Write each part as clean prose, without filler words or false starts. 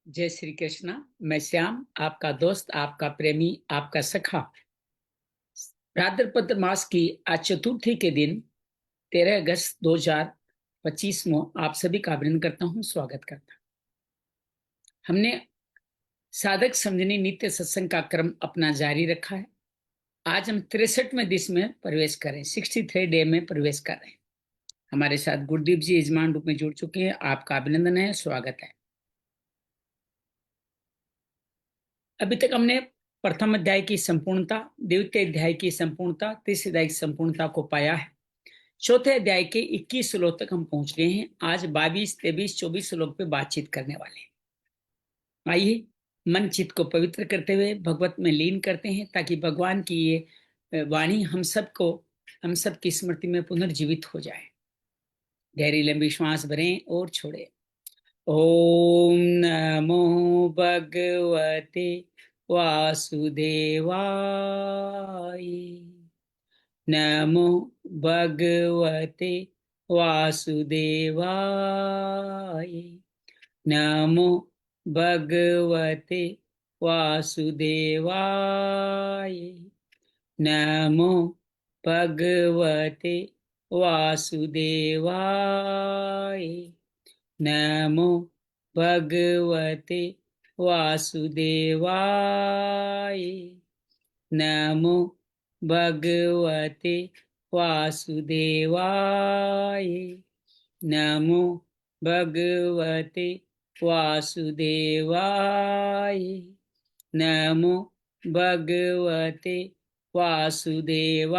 जय श्री कृष्णा। मैं श्याम, आपका दोस्त, आपका प्रेमी, आपका सखा। भाद्रपद मास की आज चतुर्थी के दिन 13 अगस्त 2025 में आप सभी का अभिनंदन करता हूँ, स्वागत करता हूँ। हमने साधक समझनी नित्य सत्संग का क्रम अपना जारी रखा है। आज हम 63वें दिवस में प्रवेश करें, 63 डे में प्रवेश कर रहे हैं। हमारे साथ गुरदीप जी यजमान रूप में जुड़ चुके हैं। आपका अभिनंदन है, स्वागत है। अभी तक हमने प्रथम अध्याय की संपूर्णता, द्वितीय अध्याय की संपूर्णता, तीसरे अध्याय की संपूर्णता को पाया है। चौथे अध्याय के 21 श्लोक तक हम पहुंच गए हैं। आज 22, 23, 24 श्लोक पे बातचीत करने वाले हैं। आइए मन चित्त को पवित्र करते हुए भगवत में लीन करते हैं, ताकि भगवान की ये वाणी हम सबकी स्मृति में पुनर्जीवित हो जाए। गहरी लंबी श्वास भरें और छोड़े। ओम नमो भगवते वासुदेवाय। नमो भगवते वासुदेवाय। नमो भगवते वासुदेवाय। नमो भगवते वासुदेवाय। नमो भगवते वासुदेवाय। नमो भगवते वासुदेवाय। नमो भगवते वासुदेवाय। नमो भगवते वासुदेवाय।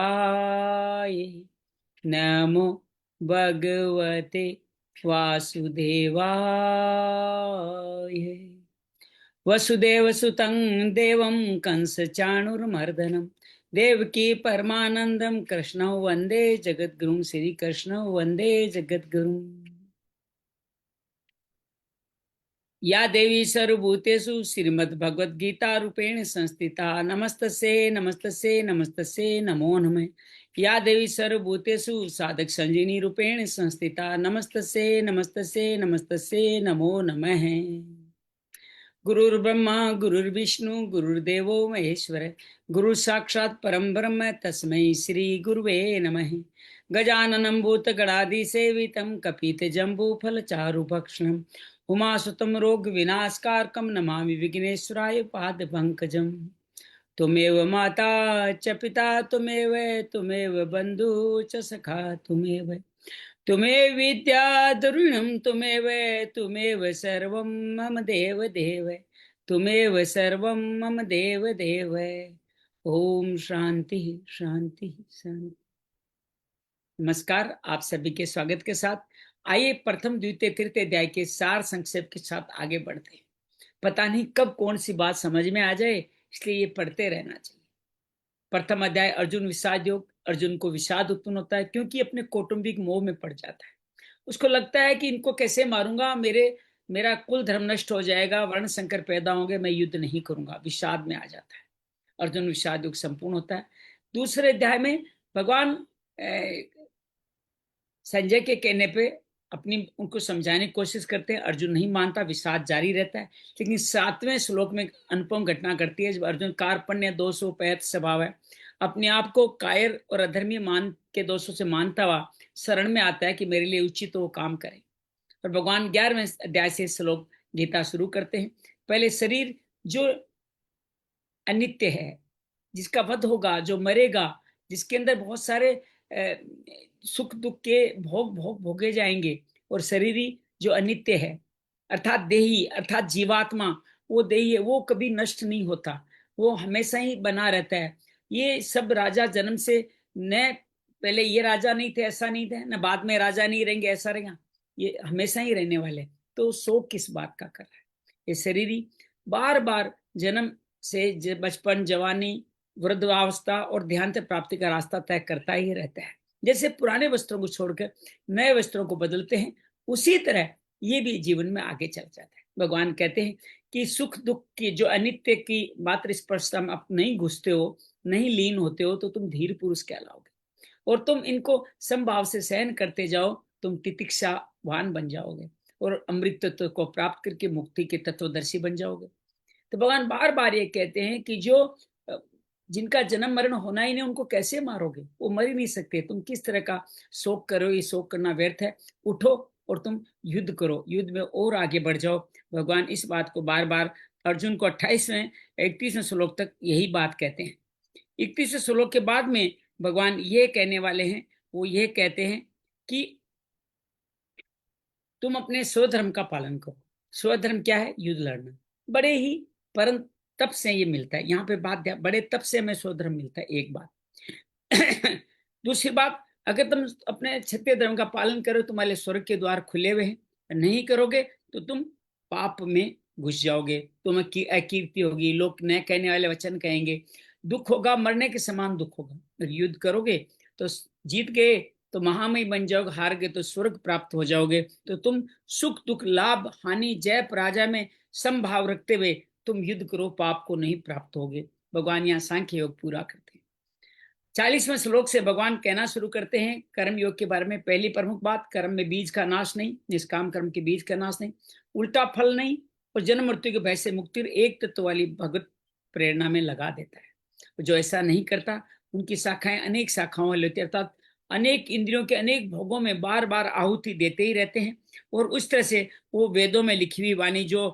नमो भगवते वासुदेवाय। वसुदेवसुतं देवं कंसचाणूरमर्दनं देवकी परमानंदं कृष्णं वंदे जगद्गुरुं। श्री कृष्ण वंदे जगद्गुरुं। या देवी सर्वभूतेषु श्रीमद्भगवद्गीता रूपेण संस्थिता नमस्तस्यै नमस्तस्यै नमस्तस्यै नमो नमः। या देवी सर्वभूतेषु साधक संजीवनी रूपेण संस्थिता नमस्तस्यै नमस्तस्यै नमस्तस्यै नमो नमः। गुरुर्ब्रह्मा गुरुर्विष्णु गुरुर्देवो महेश्वर गुरु साक्षात् परम ब्रह्म तस्मै श्री गुरुवे नमः। गजाननं भूतगणाधिसेवितं कपितजम्बूफलचारुभक्षणम् उमासुतं रोगविनाशकारकं नमामि विघ्नेश्वराय पादपङ्कजम्। त्वमेव माता च पिता त्वमेव बन्धु च सखा त्वमेव विद्या द्रविणं त्वमेव सर्वं मम देव त्वमेव सर्वं मम देव। ओम शांति शांति शांति। नमस्कार, आप सभी के स्वागत के साथ आइए प्रथम द्वितीय तृतीय अध्याय के सार संक्षेप के साथ आगे बढ़ते हैं। पता नहीं कब कौन सी बात समझ में आ जाए, इसलिए ये पढ़ते रहना चाहिए। प्रथम अध्याय अर्जुन विषाद योग। अर्जुन को विषाद उत्पन्न होता है क्योंकि अपने कौटुंबिक मोह में पड़ जाता है। उसको लगता है कि इनको कैसे मारूंगा, मेरा कुल धर्म नष्ट हो जाएगा, वर्ण संकर पैदा होंगे, मैं युद्ध नहीं करूंगा। विषाद में आ जाता है। अर्जुन विषाद युग संपूर्ण होता है। दूसरे अध्याय में भगवान संजय के कहने पे उनको समझाने की कोशिश करते हैं। अर्जुन नहीं मानता, विषाद जारी रहता है। लेकिन 7वें श्लोक में अनुपम घटना घटती है। जब अर्जुन कार्पण्य दोषों पैत स्वभाव है, अपने आप को कायर और अधर्मी मान के दोषों से मानता हुआ शरण में आता है कि मेरे लिए उचित वो काम करे। और भगवान 11वें अध्याय से श्लोक गीता शुरू करते हैं। पहले शरीर जो अनित्य है, जिसका वध होगा, जो मरेगा, जिसके अंदर बहुत सारे सुख दुख के भोगे जाएंगे, और शरीरी जो अनित्य है अर्थात देही अर्थात जीवात्मा, वो देही है, वो कभी नष्ट नहीं होता, वो हमेशा ही बना रहता है। ये सब राजा जन्म से, न पहले ये राजा नहीं थे ऐसा नहीं थे, न बाद में राजा नहीं रहेंगे ऐसा रहेगा, ये हमेशा ही रहने वाले। तो शोक किस बात का कर रहा है? ये शरीरी बार बार जन्म से बचपन, जवानी, वृद्धावस्था और ध्यान प्राप्ति का रास्ता तय करता ही रहता है। जैसे पुराने वस्त्रों को छोड़कर नए वस्त्रों को बदलते हैं, उसी तरह ये भी जीवन में आगे चल जाता है। भगवान कहते हैं कि सुख दुख की जो अनित्य की मात्र स्पर्शता में आप नहीं घुसते हो, नहीं लीन होते हो, तो तुम धीर पुरुष कहलाओगे। और तुम इनको समभाव से सहन करते जाओ, तुम तितिक्षावान बन जाओगे। और अमृत तत्व को प्राप्त करके मुक्ति के तत्वदर्शी बन जाओगे। तो भगवान बार बार ये कहते हैं कि जो जिनका जन्म मरण होना ही नहीं, उनको कैसे मारोगे? वो मर ही नहीं सकते। तुम किस तरह का शोक करो? ये शोक करना व्यर्थ है। उठो और तुम युद्ध करो, युद्ध में और आगे बढ़ जाओ। भगवान इस बात को बार बार अर्जुन को 28वें 31वें श्लोक तक यही बात कहते हैं। 31वें श्लोक के बाद में भगवान ये कहने वाले हैं, वो ये कहते हैं कि तुम अपने स्वधर्म का पालन करो। स्वधर्म क्या है? युद्ध लड़ना। बड़े ही परम तप से ये मिलता है। यहाँ पे बात, बड़े तप से हमें स्वधर्म मिलता है, एक बात। दूसरी बात, अगर तुम अपने क्षत्रिय धर्म का पालन करो, तुम्हारे स्वर्ग के द्वार खुले हुए हैं। नहीं करोगे तो तुम पाप में घुस जाओगे, तुम्हें अकीर्ति होगी, लोग न कहने वाले वचन कहेंगे, दुख होगा, मरने के समान दुख होगा। अगर युद्ध करोगे तो जीत गए तो महामयी बन जाओगे, हार गए तो स्वर्ग प्राप्त हो जाओगे। तो तुम सुख दुख लाभ हानि जय पराजय में समभाव रखते हुए तुम युद्ध करो, पाप को नहीं प्राप्त होगे। भगवान यहाँ सांख्य योग पूरा करते हैं। 40वें श्लोक से भगवान कहना शुरू करते हैं कर्म योग के बारे में। पहली प्रमुख बात, कर्म में बीज का नाश नहीं, निष्काम कर्म के बीज का नाश नहीं, उल्टा फल नहीं, और जन्म मृत्यु के भय से मुक्ति, एक तत्व वाली भगवत प्रेरणा में लगा देता है। जो ऐसा नहीं करता उनकी शाखाएं अनेक शाखाओं वाली होती है, अर्थात अनेक इंद्रियों के अनेक भोगों में बार बार आहुति देते ही रहते हैं। और उस तरह से वो वेदों में लिखी हुई वाणी जो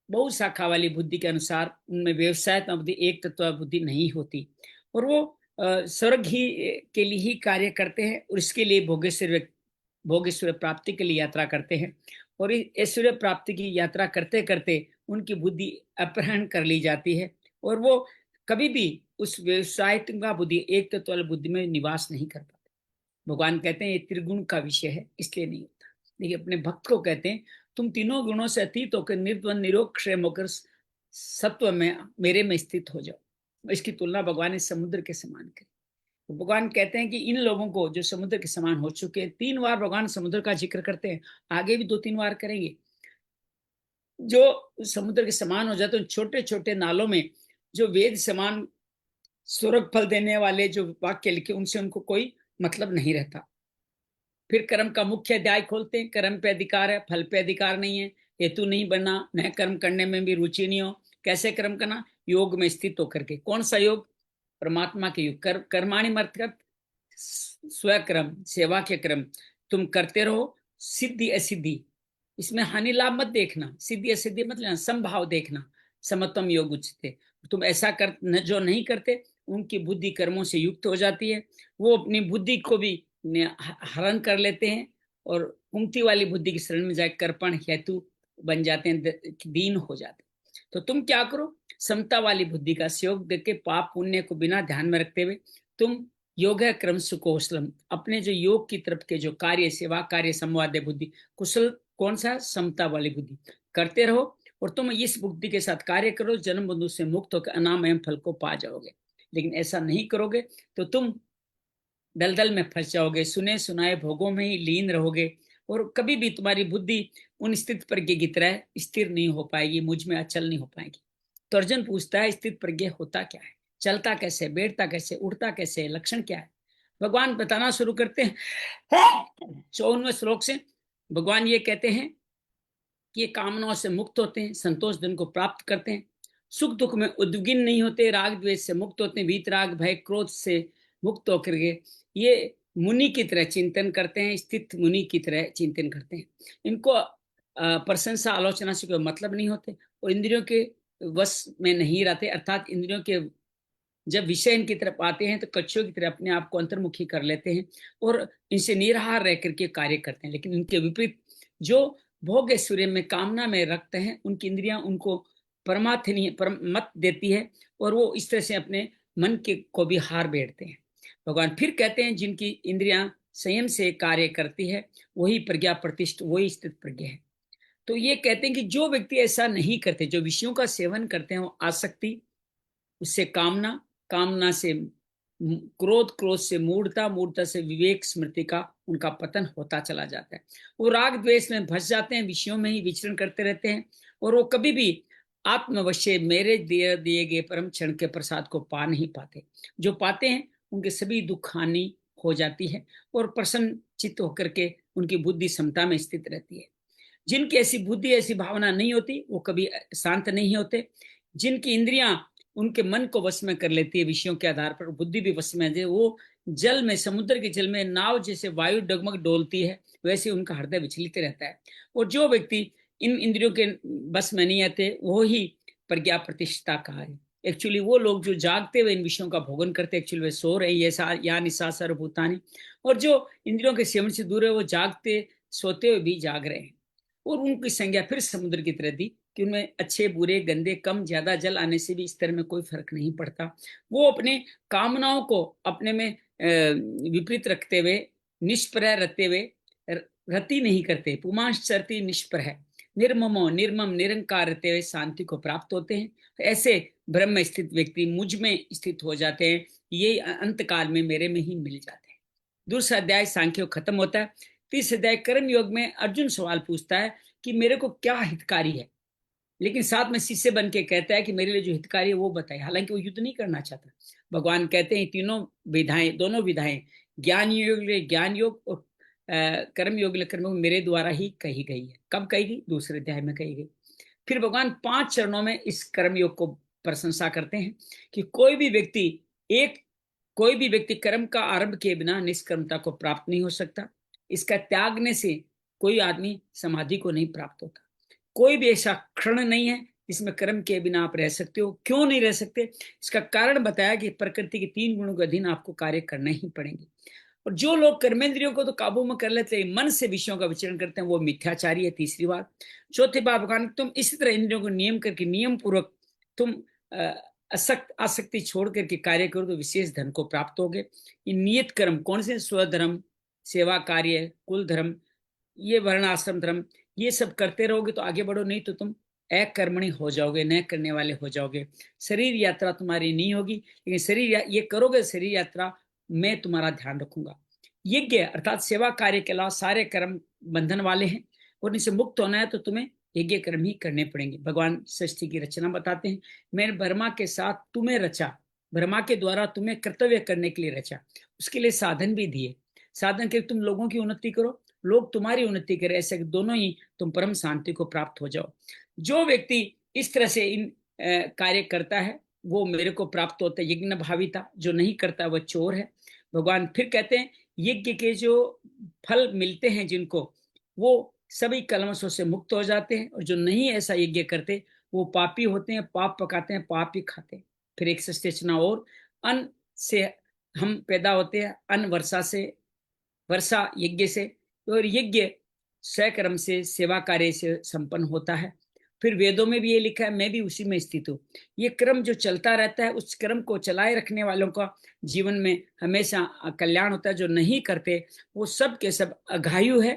बहु शाखा वाली बुद्धि के अनुसार, उनमें व्यवसाय बुद्धि, एक तत्व बुद्धि नहीं होती, और वो स्वर्ग ही के लिए ही कार्य करते हैं, और इसके लिए भोगेश्वर प्राप्ति के लिए यात्रा करते हैं। और ऐश्वर्य प्राप्ति की यात्रा करते करते उनकी बुद्धि अपहरण कर ली जाती है, और वो कभी भी उस व्यवसाय का बुद्धि, एक तत्व वाली बुद्धि में निवास नहीं कर पाते। भगवान कहते हैं ये त्रिगुण का विषय है, इसलिए नहीं होता। देखिए, अपने भक्त को कहते हैं तुम तीनों गुणों से अतीत होकर निर्द्वंद निरोक्षेम होकर सत्व में मेरे में स्थित हो जाओ। इसकी तुलना भगवान ने समुद्र के समान करी। तो भगवान कहते हैं कि इन लोगों को जो समुद्र के समान हो चुके हैं, 3 बार भगवान समुद्र का जिक्र करते हैं, आगे भी 2-3 बार करेंगे। जो समुद्र के समान हो जाते हैं, छोटे छोटे नालों में जो वेद समान स्वर्ग फल देने वाले जो वाक्य लिखे, उनसे उनको कोई मतलब नहीं रहता। फिर कर्म का मुख्य अध्याय खोलते हैं। कर्म पे अधिकार है, फल पे अधिकार नहीं है, हेतु नहीं बनना, न कर्म करने में भी रुचि नहीं हो। कैसे कर्म करना? योग में स्थित होकर के। कौन सा योग? परमात्मा के योग। कर्माणि मर्तकर्त, स्वक्रम, सेवा के क्रम तुम करते रहो। सिद्धि असिद्धि, इसमें हानि लाभ मत देखना। सिद्धि असिद्धि मतलब संभाव देखना। समत्वम योग उच्चते। तुम ऐसा कर जो नहीं करते, उनकी बुद्धि कर्मों से युक्त हो जाती है। वो अपनी बुद्धि को भी हरण कर लेते हैं, और कुंती वाली बुद्धि की शरण में जाए कर्पण हेतु बन जाते हैं, दीन हो जाते हैं। तो तुम क्या करो? समता वाली बुद्धि का सहयोग देके पाप पुण्य को बिना ध्यान में रखते हुए तुम योग क्रम सुकौशलम, अपने जो योग की तरफ के जो कार्य, सेवा कार्य, संवाद बुद्धि, कुशल कौन सा? समता वाली बुद्धि करते रहो, और तुम इस बुद्धि के साथ कार्य करो, जन्म बंधु से मुक्त होकर अनामय फल को पा जाओगे। लेकिन ऐसा नहीं करोगे तो तुम दलदल में फंस जाओगे, सुने सुनाए भोगों में ही लीन रहोगे, और कभी भी तुम्हारी बुद्धि उन स्थित प्रज्ञ की तरह स्थिर नहीं हो पाएगी, मुझ में अचल नहीं हो पाएगी। तो अर्जुन पूछता है स्थित प्रज्ञ होता क्या है? चलता कैसे, बैठता कैसे, उड़ता कैसे, लक्षण क्या है? भगवान बताना शुरू करते हैं 54वें श्लोक से। भगवान ये कहते हैं कि ये कामनाओं से मुक्त होते हैं, संतोष धन को प्राप्त करते हैं, सुख दुख में उद्विग्न नहीं होते, राग द्वेष से मुक्त होते हैं, वीतराग भय क्रोध से मुक्त होकर के ये मुनि की तरह चिंतन करते हैं, स्थित मुनि की तरह चिंतन करते हैं। इनको प्रशंसा आलोचना से कोई मतलब नहीं होते, और इंद्रियों के वश में नहीं रहते, अर्थात इंद्रियों के जब विषय इनकी तरफ आते हैं तो कच्छों की तरह अपने आप को अंतर्मुखी कर लेते हैं, और इनसे निराहार रह करके कार्य करते हैं। लेकिन इनके विपरीत जो भोग ऐश्वर्य में कामना में रखते हैं, उनकी इंद्रियां उनको परमार्थ नहीं मत देती है, और वो इस तरह से अपने मन के को भी हार बैठते हैं। भगवान फिर कहते हैं जिनकी इंद्रियां संयम से कार्य करती है वही प्रज्ञा प्रतिष्ठ, वही स्थित प्रज्ञ है। तो ये कहते हैं कि जो व्यक्ति ऐसा नहीं करते, जो विषयों का सेवन करते हैं, वो आसक्ति, उससे कामना, कामना से क्रोध, क्रोध से मूढ़ता, मूढ़ता से विवेक स्मृति का उनका पतन होता चला जाता है। वो राग द्वेष में फंस जाते हैं, विषयों में ही विचरण करते रहते हैं, और वो कभी भी आत्मवश्य मेरे दिए गए परम क्षण के प्रसाद को पा नहीं पाते। जो पाते हैं उनके सभी दुख हानि हो जाती है, और प्रसन्न चित्त होकर के उनकी बुद्धि समता में स्थित रहती है। जिनकी ऐसी बुद्धि, ऐसी भावना नहीं होती, वो कभी शांत नहीं होते। जिनकी इंद्रियां उनके मन को वश में कर लेती है विषयों के आधार पर, बुद्धि भी वश में है, वो जल में, समुद्र के जल में नाव जैसे वायु डगमग डोलती है, वैसे उनका हृदय विचलित रहता है। और जो व्यक्ति इन इंद्रियों के बस में नहीं आते, वो ही प्रज्ञा प्रतिष्ठा कहा है। एक्चुअली वो लोग जो जागते हुए इन विषयों का भोगन करते, एक्चुअली वे सो रहे, ये या निशा सर्वभूतानि। और जो इंद्रियों के सेवन से दूर है, वो जागते सोते हुए भी जाग रहे हैं। और उनकी संज्ञा फिर समुद्र की तरह दी कि उनमें अच्छे बुरे गंदे कम ज्यादा जल आने से भी इस तरह में कोई फर्क नहीं पड़ता। वो अपने कामनाओं को अपने में विपरीत रखते हुए, निष्प्रह रहते हुए रति नहीं करते। पुमांश चरती निष्प्रह निर्ममो निर्मम निरंकार रहते हुए शांति को प्राप्त होते हैं। ऐसे ब्रह्म स्थित व्यक्ति मुझ में स्थित हो जाते हैं, ये अंत काल में मेरे में ही मिल जाते हैं। दूसरा अध्याय सांख्य खत्म होता है। तीसरे अध्याय कर्म योग में अर्जुन सवाल पूछता है कि मेरे को क्या हितकारी है, लेकिन साथ में शिष्य बन के कहता है कि मेरे लिए जो हितकारी है वो बताए। हालांकि वो युद्ध नहीं करना चाहता। भगवान कहते हैं तीनों विधाएं, दोनों विधाएं, ज्ञान योग लिए ज्ञान योग और कर्म योग कर्म योग मेरे द्वारा ही कही गई है। कब कही गई? दूसरे अध्याय में कही गई। फिर भगवान 5 चरणों में इस कर्म योग को प्रशंसा करते हैं कि कोई भी व्यक्ति कर्म का आरंभ किए बिना निष्कर्मता को प्राप्त नहीं हो सकता। इसका त्यागने से कोई आदमी समाधि को नहीं प्राप्त होता। कोई भी ऐसा क्षण नहीं है जिसमें कर्म के बिना आप रह सकते हो। क्यों नहीं रह सकते? इसका कारण बताया कि प्रकृति के 3 गुणों के अधीन आपको कार्य करना ही पड़ेंगे। और जो लोग कर्मेंद्रियों को तो काबू में कर लेते हैं, मन से विषयों का विचरण करते हैं, वो मिथ्याचारी है। तीसरी बात। चौथी बात, भगवान तुम इसी तरह इंद्रियों को नियम करके, नियम पूर्वक तुम आसक्ति छोड़ करके कार्य करो तो विशेष धन को प्राप्त होगे। ये नियत कर्म कौन से? स्वधर्म, सेवा कार्य, कुल धर्म, ये वर्ण आश्रम धर्म, ये सब करते रहोगे तो आगे बढ़ो, नहीं तो तुम अकर्मणी हो जाओगे, न करने वाले हो जाओगे। शरीर यात्रा तुम्हारी नहीं होगी, लेकिन शरीर ये करोगे, शरीर यात्रा मैं तुम्हारा ध्यान रखूंगा। यज्ञ अर्थात सेवा कार्य के अलावा सारे कर्म बंधन वाले हैं और इनसे मुक्त होना है तो तुम्हें यज्ञ कर्म ही करने पड़ेंगे। भगवान सृष्टि की रचना बताते हैं, मैंने ब्रह्मा के साथ तुम्हें रचा, ब्रह्मा के द्वारा तुम्हें कर्तव्य करने के लिए रचा, उसके लिए साधन भी दिए। साधन के तुम लोगों की उन्नति करो, लोग तुम्हारी उन्नति करें, ऐसे दोनों ही तुम परम शांति को प्राप्त हो जाओ। जो व्यक्ति इस तरह से इन कार्य करता है वो मेरे को प्राप्त होता है। यज्ञ भाविता, जो नहीं करता वह चोर है। भगवान फिर कहते हैं यज्ञ के जो फल मिलते हैं जिनको, वो सभी कलमशों से मुक्त हो जाते हैं, और जो नहीं ऐसा यज्ञ करते वो पापी होते हैं, पाप पकाते हैं, पाप ही खाते हैं। फिर एक सस्टेचना और, अन्न से हम पैदा होते हैं, अन्न वर्षा से, वर्षा यज्ञ से, और यज्ञ स्वकर्म से, सेवा कार्य से संपन्न होता है। फिर वेदों में भी ये लिखा है, मैं भी उसी में स्थित हूँ। ये क्रम जो चलता रहता है, उस क्रम को चलाए रखने वालों का जीवन में हमेशा कल्याण होता है। जो नहीं करते वो सब के सब अघायु है,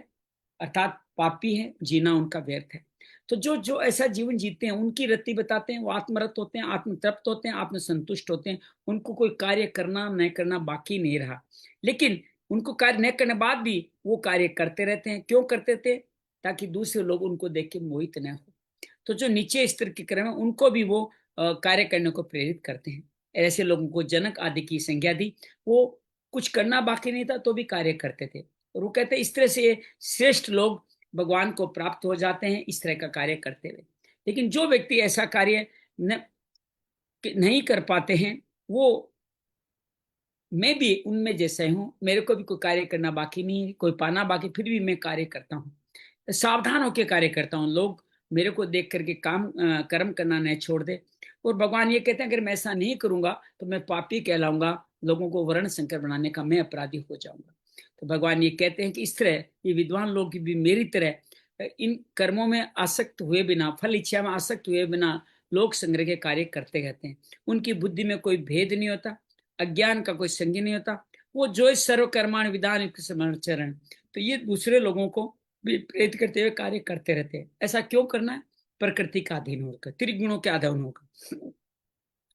अर्थात पापी है, जीना उनका व्यर्थ है। तो जो जो ऐसा जीवन जीते हैं उनकी रति बताते हैं, वो आत्मरत होते हैं, आत्मतृप्त होते हैं, आत्मसंतुष्ट होते हैं। उनको कोई कार्य करना न करना बाकी नहीं रहा, लेकिन उनको कार्य न करने बाद भी वो कार्य करते रहते हैं। क्यों करते थे? ताकि दूसरे लोग उनको देख के मोहित न हो। तो जो नीचे स्तर के क्रम है उनको भी वो कार्य करने को प्रेरित करते हैं। ऐसे लोगों को जनक आदि की संज्ञा दी। वो कुछ करना बाकी नहीं था तो भी कार्य करते थे, और वो कहते हैं इस तरह से श्रेष्ठ लोग भगवान को प्राप्त हो जाते हैं, इस तरह का कार्य करते हुए। लेकिन जो व्यक्ति ऐसा कार्य नहीं कर पाते हैं, वो, मैं भी उनमें जैसे हूँ, मेरे को भी कोई कार्य करना बाकी नहीं है, कोई पाना बाकी, फिर भी मैं कार्य करता हूँ, सावधान होकर कार्य करता हूँ। लोग मेरे को देख करके कर्म करना नहीं छोड़ दे। और भगवान ये कहते हैं अगर मैं ऐसा नहीं करूंगा तो मैं पापी कहलाऊंगा, लोगों को वर्ण संकर बनाने का मैं अपराधी हो जाऊंगा। तो भगवान ये कहते हैं कि इस तरह ये विद्वान लोग भी मेरी तरह इन कर्मों में आसक्त हुए बिना, फल इच्छा में आसक्त हुए बिना लोक संग्रह के कार्य करते रहते हैं। उनकी बुद्धि में कोई भेद नहीं होता, अज्ञान का कोई संग नहीं होता। वो जो सर्वकर्माण विधान युक्त समर्चरण, तो ये दूसरे लोगों को भी प्रेरित करते हुए कार्य करते रहते हैं। ऐसा क्यों करना है? प्रकृति का अधीन होकर, त्रिगुणों के अधीन होकर।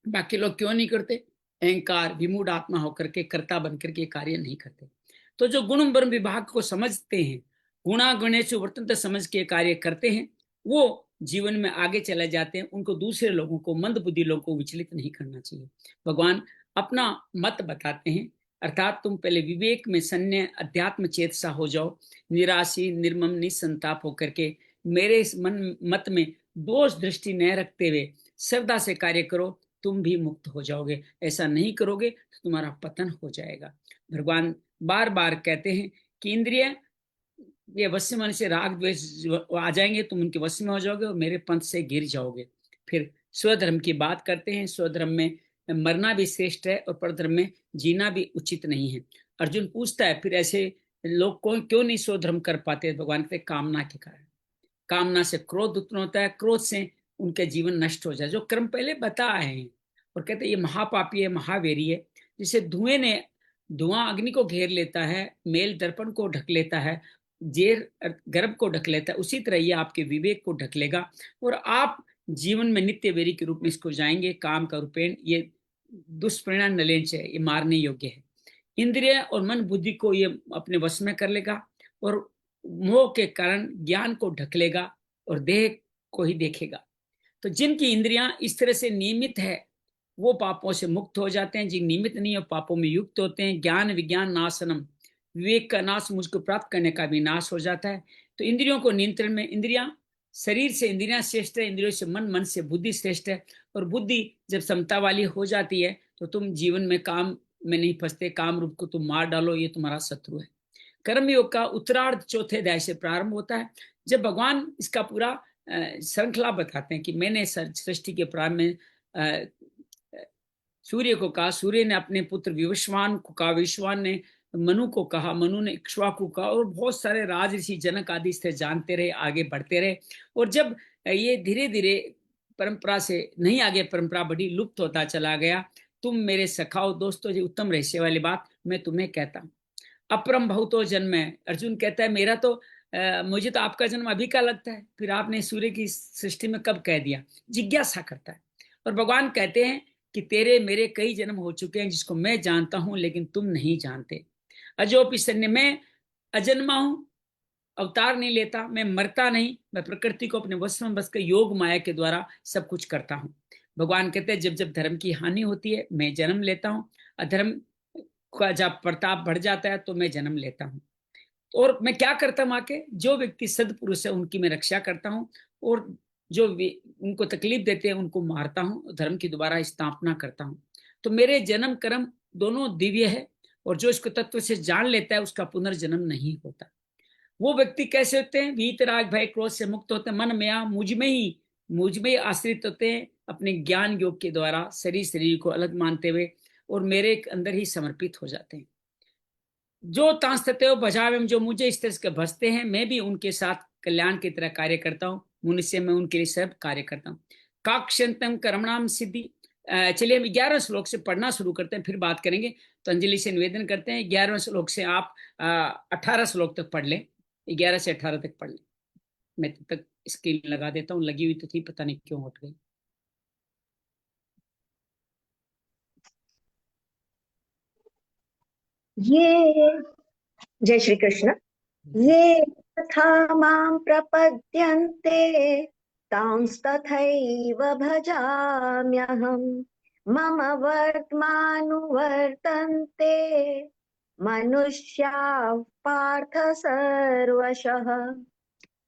बाकी लोग क्यों नहीं करते? अहंकार विमूढ़ आत्मा होकर के, कर्ता बनकर के कार्य नहीं करते। तो जो गुण ब्रह्म विभाग को समझते हैं, गुणा गणेश वर्तन समझ के कार्य करते हैं, वो जीवन में आगे चले जाते हैं। उनको दूसरे लोगों को, मंद बुद्धि लोगों को विचलित नहीं करना चाहिए। भगवान अपना मत बताते हैं अर्थात तुम पहले विवेक में सन्य अध्यात्म चेतसा हो जाओ, निराशी निर्मम निसंताप होकर के मेरे इस मन मत में दोष दृष्टि न रखते हुए श्रद्धा से कार्य करो, तुम भी मुक्त हो जाओगे। ऐसा नहीं करोगे तो तुम्हारा पतन हो जाएगा। भगवान बार बार कहते हैं कि इंद्रिय ये वश मन से राग द्वेष आ जाएंगे, तुम उनके वश में हो जाओगे और मेरे पंथ से गिर जाओगे। फिर स्वधर्म की बात करते हैं। स्वधर्म में मरना भी श्रेष्ठ है और परधर्म में जीना भी उचित नहीं है। अर्जुन पूछता है फिर ऐसे लोग को क्यों नहीं स्वधर्म कर पाते? भगवान कहते कामना के कारण। कामना से क्रोध उत्पन्न होता है, क्रोध से उनके जीवन नष्ट हो जाए, जो क्रम पहले बता आए हैं। और कहते हैं ये महापापी है, महावेरी है। जिसे धुआं अग्नि को घेर लेता है, मेल दर्पण को ढक लेता है, जेर गर्भ को ढक लेता है, उसी तरह ये आपके विवेक को ढक लेगा और आप जीवन में नित्य वेरी के रूप में इसको जाएंगे। काम का रूपेण ये दुष्परिणाम नलेंच है, ये मारने योग्य है। इंद्रिय और मन बुद्धि को ये अपने वश में कर लेगा और मोह के कारण ज्ञान को ढक लेगा और देह को ही देखेगा। तो जिनकी इंद्रियां इस तरह से नियमित है वो पापों से मुक्त हो जाते हैं, जिन नियमित नहीं है पापों में युक्त होते हैं। ज्ञान विज्ञान नाशनम, विवेक का नाश मुझको प्राप्त करने का भी नाश हो जाता है। तो इंद्रियों को नियंत्रण में, इंद्रियां शरीर से इंद्रियां श्रेष्ठ है, इंद्रियों से मन, मन से बुद्धि श्रेष्ठ है। और बुद्धि जब समता वाली हो जाती है तो तुम जीवन में काम में नहीं फंसते। काम रूप को तुम मार डालो, ये तुम्हारा शत्रु है। कर्मयोग का उत्तरार्ध चौथे अध्याय से प्रारंभ होता है, जब भगवान इसका पूरा श्रृंखला बताते हैं कि मैंने सृष्टि के प्रारंभ में सूर्य को कहा, सूर्य ने अपने पुत्र विवस्वान को कहा, विवस्वान ने मनु को कहा, मनु ने इक्ष्वाकु कहा, और बहुत सारे राज ऋषि जनक आदि से जानते रहे, आगे बढ़ते रहे। और जब ये धीरे धीरे परंपरा से नहीं आगे, परंपरा बड़ी लुप्त होता चला गया, तुम मेरे सखाओ दोस्तों, जी उत्तम रहस्य वाली बात मैं तुम्हें कहता हूँ। अपरम बहुतो जन्म है। अर्जुन कहता है मेरा तो मुझे तो आपका जन्म अभी का लगता है, फिर आपने सूर्य की सृष्टि में कब कह दिया? जिज्ञासा करता है। और भगवान कहते हैं कि तेरे मेरे कई जन्म हो चुके हैं जिसको मैं जानता हूं लेकिन तुम नहीं जानते। अजोपि सन्य, मैं अजन्मा हूं, अवतार नहीं लेता, मैं मरता नहीं, मैं प्रकृति को अपने वश में बस कर योग माया के द्वारा सब कुछ करता हूं। भगवान कहते हैं जब जब धर्म की हानि होती है मैं जन्म लेता हूं, अधर्म का जब प्रताप बढ़ जाता है तो मैं जन्म लेता हूँ। और मैं क्या करता हूँ? आके जो व्यक्ति सदपुरुष है उनकी मैं रक्षा करता हूँ, और जो उनको तकलीफ देते हैं उनको मारता हूँ, धर्म की दोबारा स्थापना करता हूँ। तो मेरे जन्म कर्म दोनों दिव्य है, और जो इसको तत्व से जान लेता है उसका पुनर्जन्म नहीं होता। वो व्यक्ति कैसे होते हैं? वीतराग भय क्रोध से मुक्त होते हैं, मन में मुझ में ही आश्रित होते हैं, अपने ज्ञान योग के द्वारा शरीर को अलग मानते हुए, और मेरे अंदर ही समर्पित हो जाते हैं। जो तांस्तते बजावे में जो मुझे इस तरह से भसते हैं, मैं भी उनके साथ कल्याण की तरह कार्य करता हूँ। मनुष्य में उनके लिए सब कार्य करता हूँ। काक्षंतम कर्मणाम सिद्धि। चलिए हम 11वें श्लोक से पढ़ना शुरू करते हैं, फिर बात करेंगे। तो अंजलि से निवेदन करते हैं 11वें श्लोक से आप 18 श्लोक तक पढ़ लें, 11 से 18 तक पढ़ लें। मैं तब तक स्क्रीन लगा देता हूँ, लगी हुई तो थी, पता नहीं क्यों हट गई। ये जय श्री कृष्ण। ये तथा मां प्रपद्यन्ते तांस्तथैव भजाम्यहम्। मम वर्त्मानुवर्तन्ते मनुष्याः पार्थ सर्वशः।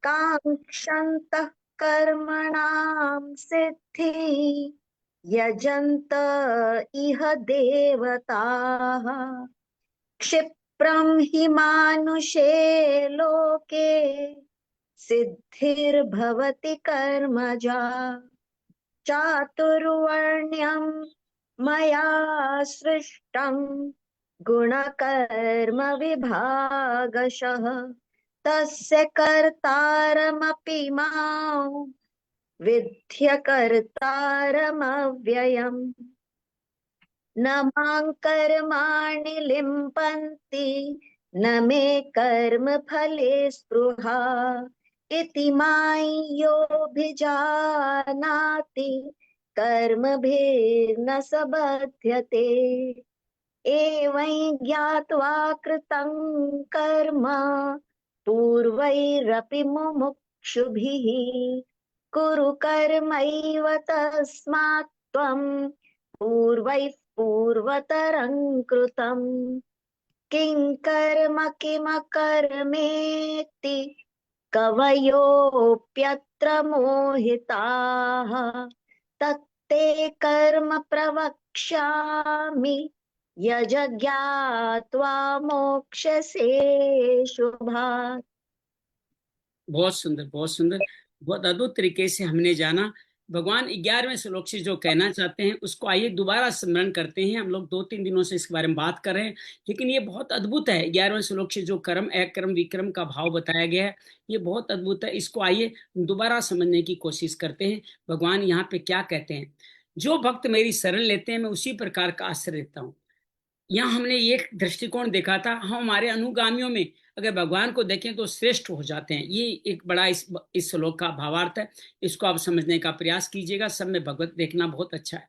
काङ्क्षन्तः कर्मणां सिद्धिं यजन्त इह देवताः। क्षिप्रं हि मानुषे लोके सिद्धिर्भवति कर्मजा। चातुर्वर्ण्यं मया सृष्टं गुणकर्म विभागशः। तस्य कर्तारमपि मां विद्य कर्तारमव्ययम्। न मां कर्माणि लिम्पन्ति न मे कर्म फले स्पृहा। इति मां योऽभिजानाति कर्मभिर्न स बध्यते। एवं ज्ञात्वा कृतं कर्म पूर्वैरपि मुमुक्षुभिः कुरु कर्मैव तस्मात् त्वं पूर्वैः पूर्वतरं कृतं किं कर्म किमकर्मेति कवयोऽप्यत्र मोहिताः तत्ते कर्म प्रवक्ष्यामि यज ज्ञात्वा मोक्ष्यसे शुभात्। बहुत सुंदर, बहुत सुंदर, बहुत अद्भुत तरीके से हमने जाना। भगवान 11वें श्लोक से जो कहना चाहते हैं उसको आइए दोबारा स्मरण करते हैं। हम लोग 2-3 दिनों से इसके बारे में बात कर रहे हैं, लेकिन ये बहुत अद्भुत है। 11वें श्लोक से जो कर्म अकर्म विक्रम का भाव बताया गया है, ये बहुत अद्भुत है। इसको आइए दोबारा समझने की कोशिश करते हैं। भगवान यहाँ पे क्या कहते हैं? जो भक्त मेरी शरण लेते हैं मैं उसी प्रकार का आश्रय देता हूँ। यहाँ हमने एक दृष्टिकोण देखा था, हम हमारे अनुगामियों में अगर भगवान को देखें तो श्रेष्ठ हो जाते हैं। ये एक बड़ा इस श्लोक का भावार्थ है। इसको आप समझने का प्रयास कीजिएगा। सब में भगवत देखना बहुत अच्छा है।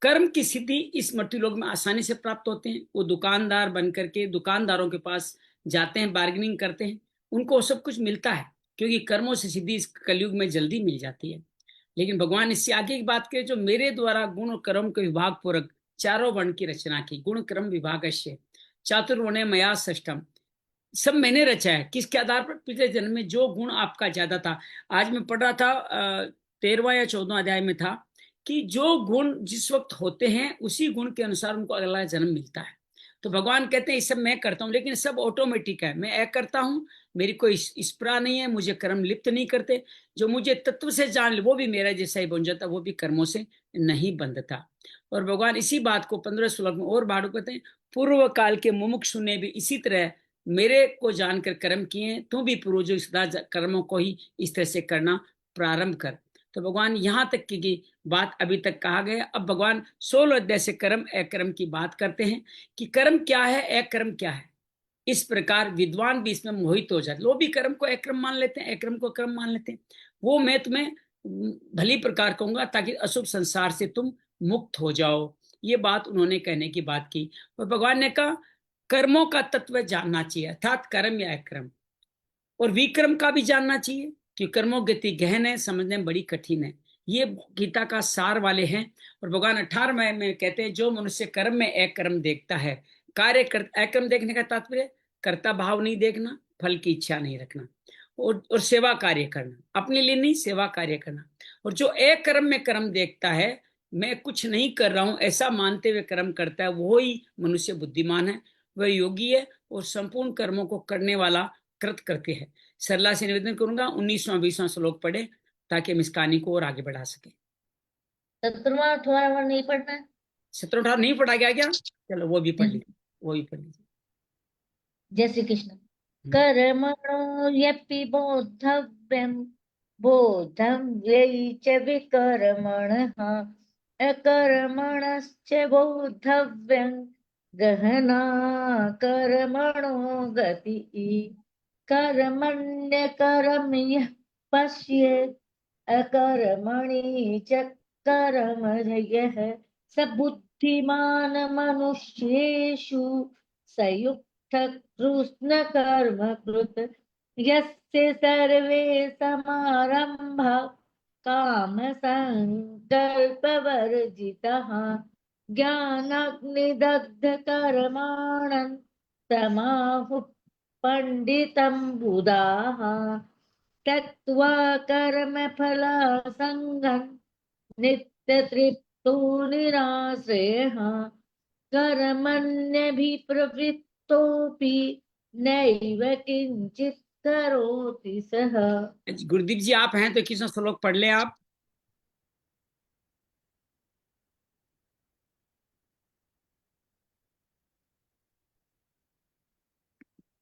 कर्म की सिद्धि इस मर्त्यलोक में आसानी से प्राप्त होते हैं। वो दुकानदार बन करके दुकानदारों के पास जाते हैं, बार्गेनिंग करते हैं, उनको सब कुछ मिलता है, क्योंकि कर्मों से सिद्धि इस कलयुग में जल्दी मिल जाती है। लेकिन भगवान इससे आगे की बात करें, जो मेरे द्वारा गुण और कर्म के विभाग पूर्वक चारों वर्ण की रचना की, गुण कर्म विभागस्य चातुर्वण्य मया षष्ठम, सब मैंने रचा है। किसके आधार पर? पिछले जन्म में जो गुण आपका ज्यादा था। आज मैं पढ़ रहा था 13वां या 14वां अध्याय में था कि जो गुण जिस वक्त होते हैं उसी गुण के अनुसार उनको अगला जन्म मिलता है। तो भगवान कहते हैं ये सब मैं करता हूँ, लेकिन सब ऑटोमेटिक है। मैं करता हूँ, मेरी कोई स्पृहा नहीं है, मुझे कर्म लिप्त नहीं करते। जो मुझे तत्व से जान ले वो भी मेरा जैसा ही बन जाता, वो भी कर्मों से नहीं बंधता। और भगवान इसी बात को 15 श्लोक में और बाढ़ कहते हैं, पूर्व काल के मुमुक्षु ने भी इसी तरह मेरे को जानकर कर्म किए, तू भी पूर्वजों सदा कर्मों को ही इस तरह से करना प्रारंभ कर। तो भगवान यहाँ तक की बात अभी तक कहा गया। अब भगवान 16 अध्याय से कर्म अकर्म की बात करते हैं कि कर्म क्या है, अकर्म क्या है। इस प्रकार विद्वान भी इसमें मोहित हो जाते। लोग भी कर्म को अक्रम मान लेते हैं, अक्रम को क्रम मान लेते हैं। वो मैं तुम्हें भली प्रकार कहूंगा ताकि अशुभ संसार से तुम मुक्त हो जाओ। ये बात उन्होंने कहने की बात की। और भगवान ने कहा कर्मों का तत्व जानना चाहिए, अर्थात कर्म या अक्रम, और विक्रम का भी जानना चाहिए कि कर्मों गति गहन है, समझने में बड़ी कठिन है। ये गीता का सार वाले हैं। और भगवान 18वें में कहते हैं जो मनुष्य कर्म में अकर्म देखता है, कार्य कर, अकर्म देखने का तात्पर्य कर्ता भाव नहीं देखना, फल की इच्छा नहीं रखना, और सेवा कार्य करना, अपने लिए नहीं, सेवा कार्य करना। और जो अकर्म में कर्म देखता है, मैं कुछ नहीं कर रहा हूं ऐसा मानते हुए कर्म करता है, वो ही मनुष्य बुद्धिमान है, वह योगी है और संपूर्ण कर्मों को करने वाला कृत करते हैं। सरला से निवेदन करूंगा 19वां 20वां श्लोक पढ़े ताकि हम इस कहानी को और आगे बढ़ा सके। 17वां 18वां नहीं पढ़ना है? 17-18 नहीं पढ़ा गया क्या? चलो वो भी पढ़ लीजिए, वो भी पढ़ लीजिए। जय श्री कृष्ण। कर्मणो यपि बोद्धव्यं बोद्धव्यै च विकर्मणः अकर्मणश्च बोद्धव्यं गहना कर्मणो गतिः कर्मण्यकर्म्यः पश्येत् अकर्मणि च कर्मजयः स बुद्धिमान् मनुष्येषु सयुक्त कृष्ण कर्म कृत यस्य सर्वे समारंभा काम संकल्प वर्जितः ज्ञानाग्निदग्ध कर्माणं तमाहुः पंडितं बुधाः त्यक्त्वा कर्म फलासंगं नित्यतृप्तो निराश्रयः कर्मण्यभिप्रवृत्तोऽपि नैव किंचित् करोति सः। गुरुदीप जी आप हैं तो 21वां श्लोक पढ़ ले आप।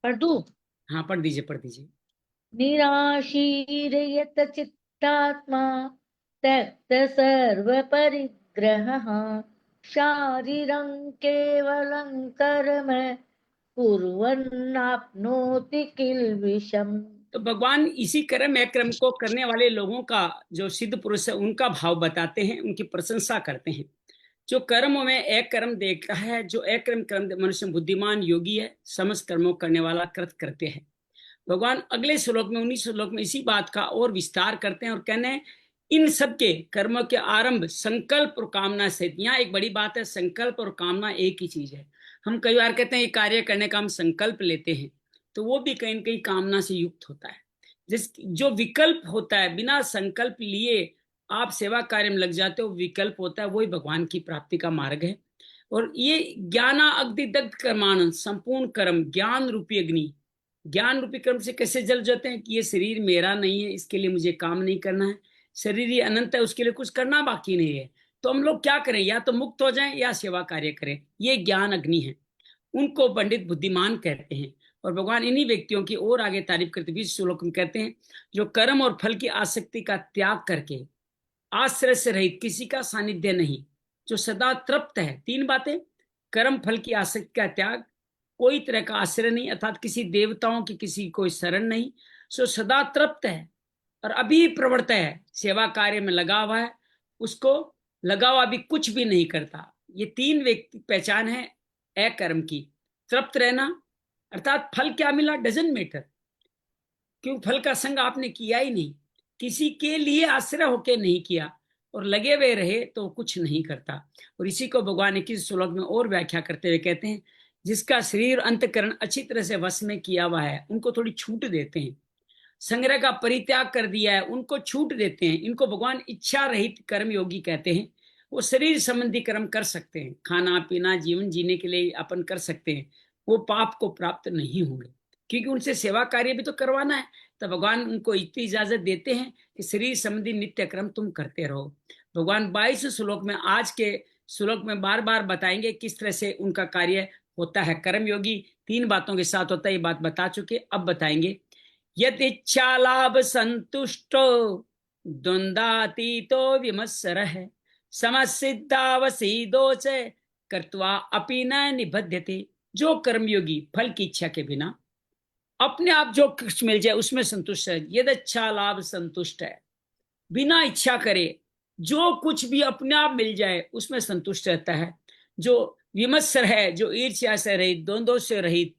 पढ़ दूं? हाँ पढ़ दीजिए, पढ़ दीजिए। निराशीर्यत चित्तात्मा त्यक्त सर्व परिग्रहः शारीरं केवलं कर्म कुर्वन्नाप्नोति किल्बिषम्। तो भगवान इसी कर्म अक्रम को करने वाले लोगों का, जो सिद्ध पुरुष है, उनका भाव बताते हैं, उनकी प्रशंसा करते हैं। जो कर्मों में एक कर्म देखता है, जो एक कर्म कर्म मनुष्य बुद्धिमान योगी है, समस्त कर्मों करने वाला कृत करते हैं। भगवान अगले श्लोक में 19 श्लोक में इसी बात का और विस्तार करते हैं और कहने इन सब के कर्मों के आरंभ संकल्प और कामना से। यहाँ एक बड़ी बात है, संकल्प और कामना एक ही चीज है। हम कई बार कहते हैं ये कार्य करने का हम संकल्प लेते हैं, तो वो भी कहीं न कहीं कामना से युक्त होता है। जो विकल्प होता है, बिना संकल्प लिए आप सेवा कार्य में लग जाते हो, विकल्प होता है, वही भगवान की प्राप्ति का मार्ग है। और ये ज्ञाना अग्नि दग्ध कर्मानंद, संपूर्ण कर्म ज्ञान रूपी अग्नि, ज्ञान रूपी कर्म से कैसे जल जाते हैं कि ये शरीर मेरा नहीं है, इसके लिए मुझे काम नहीं करना है, शरीर ही अनंत है, उसके लिए कुछ करना बाकी नहीं है। तो हम लोग क्या करें, या तो मुक्त हो जाएं या सेवा कार्य करें। ये ज्ञान अग्नि है, उनको पंडित बुद्धिमान कहते हैं। और भगवान इन्हीं व्यक्तियों की और आगे तारीफ करते 20 श्लोक में कहते हैं, जो कर्म और फल की आसक्ति का त्याग करके आश्रय से रहित, किसी का सानिध्य नहीं, जो सदा तृप्त है। तीन बातें, कर्म फल की आसक्ति का त्याग, कोई तरह का आश्रय नहीं, अर्थात किसी देवताओं की किसी कोई शरण नहीं, सो सदा तृप्त है और अभी प्रवृत्त है, सेवा कार्य में लगा हुआ है, उसको लगा हुआ अभी कुछ भी नहीं करता। ये तीन व्यक्ति पहचान है अकर्म की। तृप्त रहना अर्थात फल क्या मिला डजंट मैटर, क्यों फल का संग आपने किया ही नहीं, किसी के लिए आश्रय होके नहीं किया और लगे हुए रहे तो कुछ नहीं करता। और इसी को भगवान 21 श्लोक में और व्याख्या करते हुए कहते हैं, जिसका शरीर अंतकरण अच्छी तरह से वश में किया हुआ है, उनको थोड़ी छूट देते हैं। संग्रह का परित्याग कर दिया है, उनको छूट देते हैं। इनको भगवान इच्छा रहित कर्म योगी कहते हैं। वो शरीर संबंधी कर्म कर सकते हैं, खाना पीना जीवन जीने के लिए अपन कर सकते हैं, वो पाप को प्राप्त नहीं होंगे, क्योंकि उनसे सेवा कार्य भी तो करवाना है। तो भगवान उनको इतनी इजाजत देते हैं कि शरीर संबंधी नित्य कर्म तुम करते रहो। भगवान 22 श्लोक में, आज के श्लोक में बार बार बताएंगे किस तरह से उनका कार्य होता है। कर्म योगी तीन बातों के साथ होता है, ये बात बता चुके, अब बताएंगे। यद इच्छा लाभ संतुष्टो द्वंद्वातीतो विमत्सरः समसिद्धावसीदोच कर्त्वा अपि न निबध्यते। जो कर्मयोगी फल की इच्छा के बिना अपने आप जो कुछ मिल जाए उसमें संतुष्ट है, यद इच्छा लाभ संतुष्ट है, बिना इच्छा करे जो कुछ भी अपने आप मिल जाए उसमें संतुष्ट रहता है। जो विमत्सर है, जो ईर्ष्या से रहित, द्वंद्व से रहित,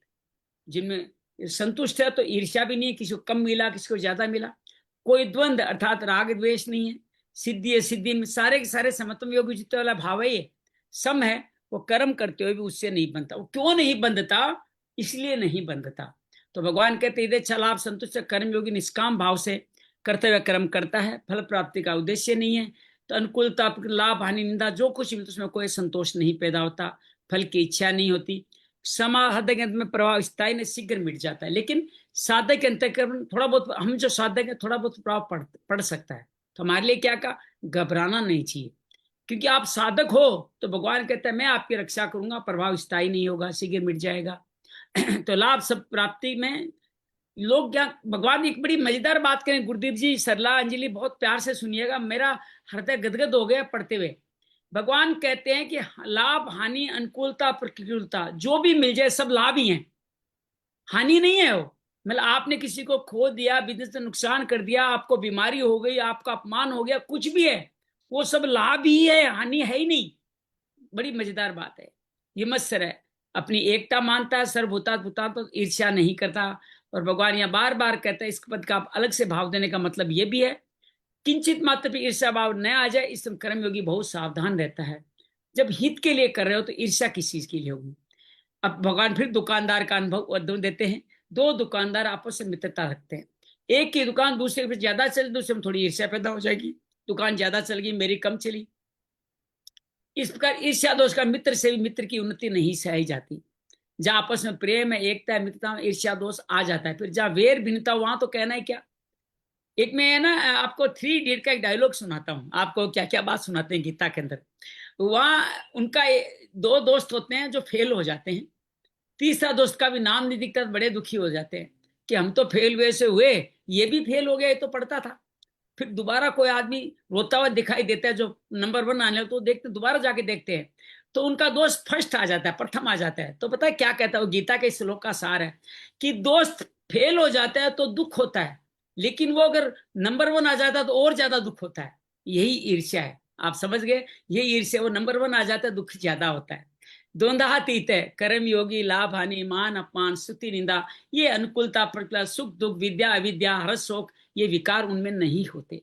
जिनमें संतुष्ट है, तो ईर्ष्या भी नहीं है, किसी को कम मिला किसी को ज्यादा मिला, कोई द्वंद्व अर्थात राग द्वेष नहीं है, सिद्धि है, सिद्धि में सारे के सारे समत्व योग जितने वाला भाव है, ये सम है। वो कर्म करते हुए भी उससे नहीं बनता। वो क्यों नहीं बंधता, इसलिए नहीं बंधता। तो भगवान कहते हैं छलाभ संतुष्ट कर्म योगी निष्काम भाव से करते हुए कर्म करता है, फल प्राप्ति का उद्देश्य नहीं है। तो अनुकूलता लाभ हानि निंदा जो कुछ मिलता उसमें कोई संतोष नहीं पैदा होता, फल की इच्छा नहीं होती, समाधक में प्रभाव स्थायी ने शीघ्र मिट जाता है। लेकिन साधक के अंतःकरण थोड़ा बहुत, हम जो साधक है थोड़ा बहुत प्रभाव पड़ सकता है। तो हमारे लिए क्या का घबराना नहीं चाहिए, क्योंकि आप साधक हो तो भगवान कहता है मैं आपकी रक्षा करूंगा, प्रभाव स्थायी नहीं होगा, शीघ्र मिट जाएगा। तो लाभ सब प्राप्ति में लोग क्या, भगवान एक बड़ी मजेदार बात करें, गुरुदेव जी सरला अंजलि बहुत प्यार से सुनिएगा, मेरा हृदय गदगद हो गया पढ़ते हुए। भगवान कहते हैं कि लाभ हानि अनुकूलता प्रतिकूलता जो भी मिल जाए सब लाभ ही है, हानि नहीं है। वो मतलब आपने किसी को खो दिया, बिजनेस में नुकसान कर दिया, आपको बीमारी हो गई, आपका अपमान हो गया, कुछ भी है वो सब लाभ ही है, हानि है ही नहीं। बड़ी मजेदार बात है। ये मत्सर है, अपनी एकता मानता है, सर्वभूता भूता तो ईर्ष्या नहीं करता। और भगवान यहाँ बार बार कहता है, इस पद का अलग से भाव देने का मतलब ये भी है, किंचित मात्र भी ईर्ष्या भाव न आ जाए, इस कर्मयोगी बहुत सावधान रहता है। जब हित के लिए कर रहे हो तो ईर्ष्या किस चीज के लिए होगी। अब भगवान फिर दुकानदार का अनुभव देते हैं। दो दुकानदार आपस में मित्रता रखते हैं, एक की दुकान दूसरे पे ज्यादा चली, दूसरे में थोड़ी ईर्ष्या पैदा हो जाएगी, दुकान ज्यादा चल गई मेरी कम चली। इस प्रकार ईर्ष्या दोष का मित्र से भी मित्र की उन्नति नहीं सही जाती। जहां आपस में प्रेम है, एकता है, मित्रता में ईर्ष्या दोष आ जाता है। फिर जहां वेर भिन्नता वहां तो कहना है क्या। एक मैं ना आपको 3 इडियट का एक डायलॉग सुनाता हूँ, आपको क्या क्या बात सुनाते हैं गीता के अंदर। वहां उनका दो दोस्त होते हैं जो फेल हो जाते हैं, तीसरा दोस्त का भी नाम नहीं दिखता, बड़े दुखी हो जाते हैं कि हम तो फेल हुए से हुए, ये भी फेल हो गया, ये तो पढ़ता था। फिर दोबारा कोई आदमी रोता हुआ दिखाई देता है जो नंबर 1 आने तो देखते, दोबारा जाके देखते हैं तो उनका दोस्त फर्स्ट आ जाता है, प्रथम आ जाता है। तो पता है क्या कहता है, वो गीता के श्लोक का सार है कि दोस्त फेल हो जाता है तो दुख होता है, लेकिन वो अगर नंबर 1 आ जाता है तो और ज्यादा दुख होता है। यही ईर्ष्या है, आप समझ गए, यही ईर्ष्या। वो नंबर 1 आ जाता है, दुख ज्यादा होता है। द्वंद्वातीत है, कर्म योगी लाभ हानि मान अपमान स्तुति निंदा, ये अनुकूलता प्रतिकूलता सुख दुख विद्या अविद्या हर्ष शोक, ये विकार उनमें नहीं होते।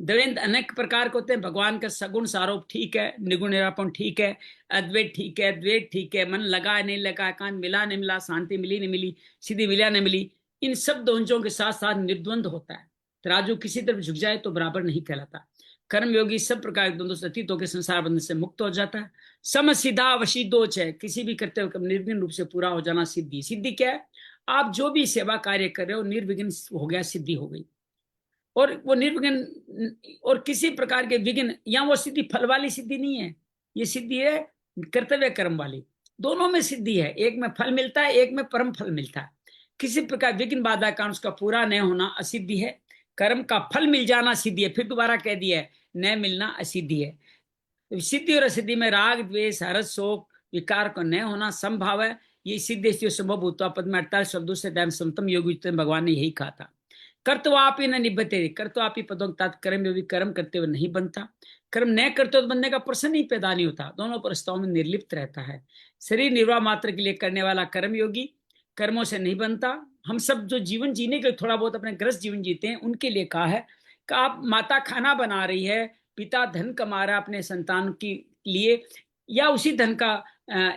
द्वैत अनेक प्रकार के होते हैं। भगवान का सगुण सारोप ठीक है, निर्गुण निरापण ठीक है, अद्वैत ठीक है, द्वैत ठीक है, मन लगा नहीं लगा, एकांत मिला नहीं मिला, शांति मिली नहीं मिली, सिद्धि मिला नहीं मिली, इन सब द्वंद्वों के साथ साथ निर्द्वंद होता है। तराजू किसी तरफ झुक जाए तो बराबर नहीं कहलाता। कर्म योगी सब प्रकार के द्वंद्वों से अतीत होकर संसार बंधन से मुक्त हो जाता है। सम सिद्धा वशी दोच है, किसी भी करते हुए निर्विघ्न रूप से पूरा हो जाना सिद्धि। सिद्धि क्या है? आप जो भी सेवा कार्य कर रहे हो निर्विघ्न हो गया, सिद्धि हो गई। और वो निर्विघ्न और किसी प्रकार के विघ्न, या वो सिद्धि फल वाली सिद्धि नहीं है, ये सिद्धि है कर्तव्य कर्म वाली। दोनों में सिद्धि है, एक में फल मिलता है, एक में परम फल मिलता है। किसी प्रकार विघ्न बाधा कारण उसका पूरा न होना असिद्धि है, कर्म का फल मिल जाना सिद्धि है। फिर दोबारा कह दिया है, न मिलना असिद्धि है। तो सिद्धि और असिद्धि में राग द्वेष हर्ष शोक विकार को न होना संभाव है। ये सिद्धि संभव भूतवा पद में 48 शब्दों से ध्यान समतम योगी भगवान ने यही कहा था। कर्तवापि न निबद्धते, कर्तवापि पदों कर्म योगी कर्म करते हुए नहीं बनता, कर्म न करते हुए बनने का प्रश्न ही पैदा नहीं होता, दोनों परिस्थितियों में निर्लिप्त रहता है। शरीर निर्वाह मात्र के लिए करने वाला कर्म योगी कर्मों से नहीं बनता। हम सब जो जीवन जीने के लिए थोड़ा बहुत अपने ग्रस्त जीवन जीते हैं, उनके लिए कहा है कि आप माता खाना बना रही है, पिता धन कमा रहा है अपने संतान के लिए, या उसी धन का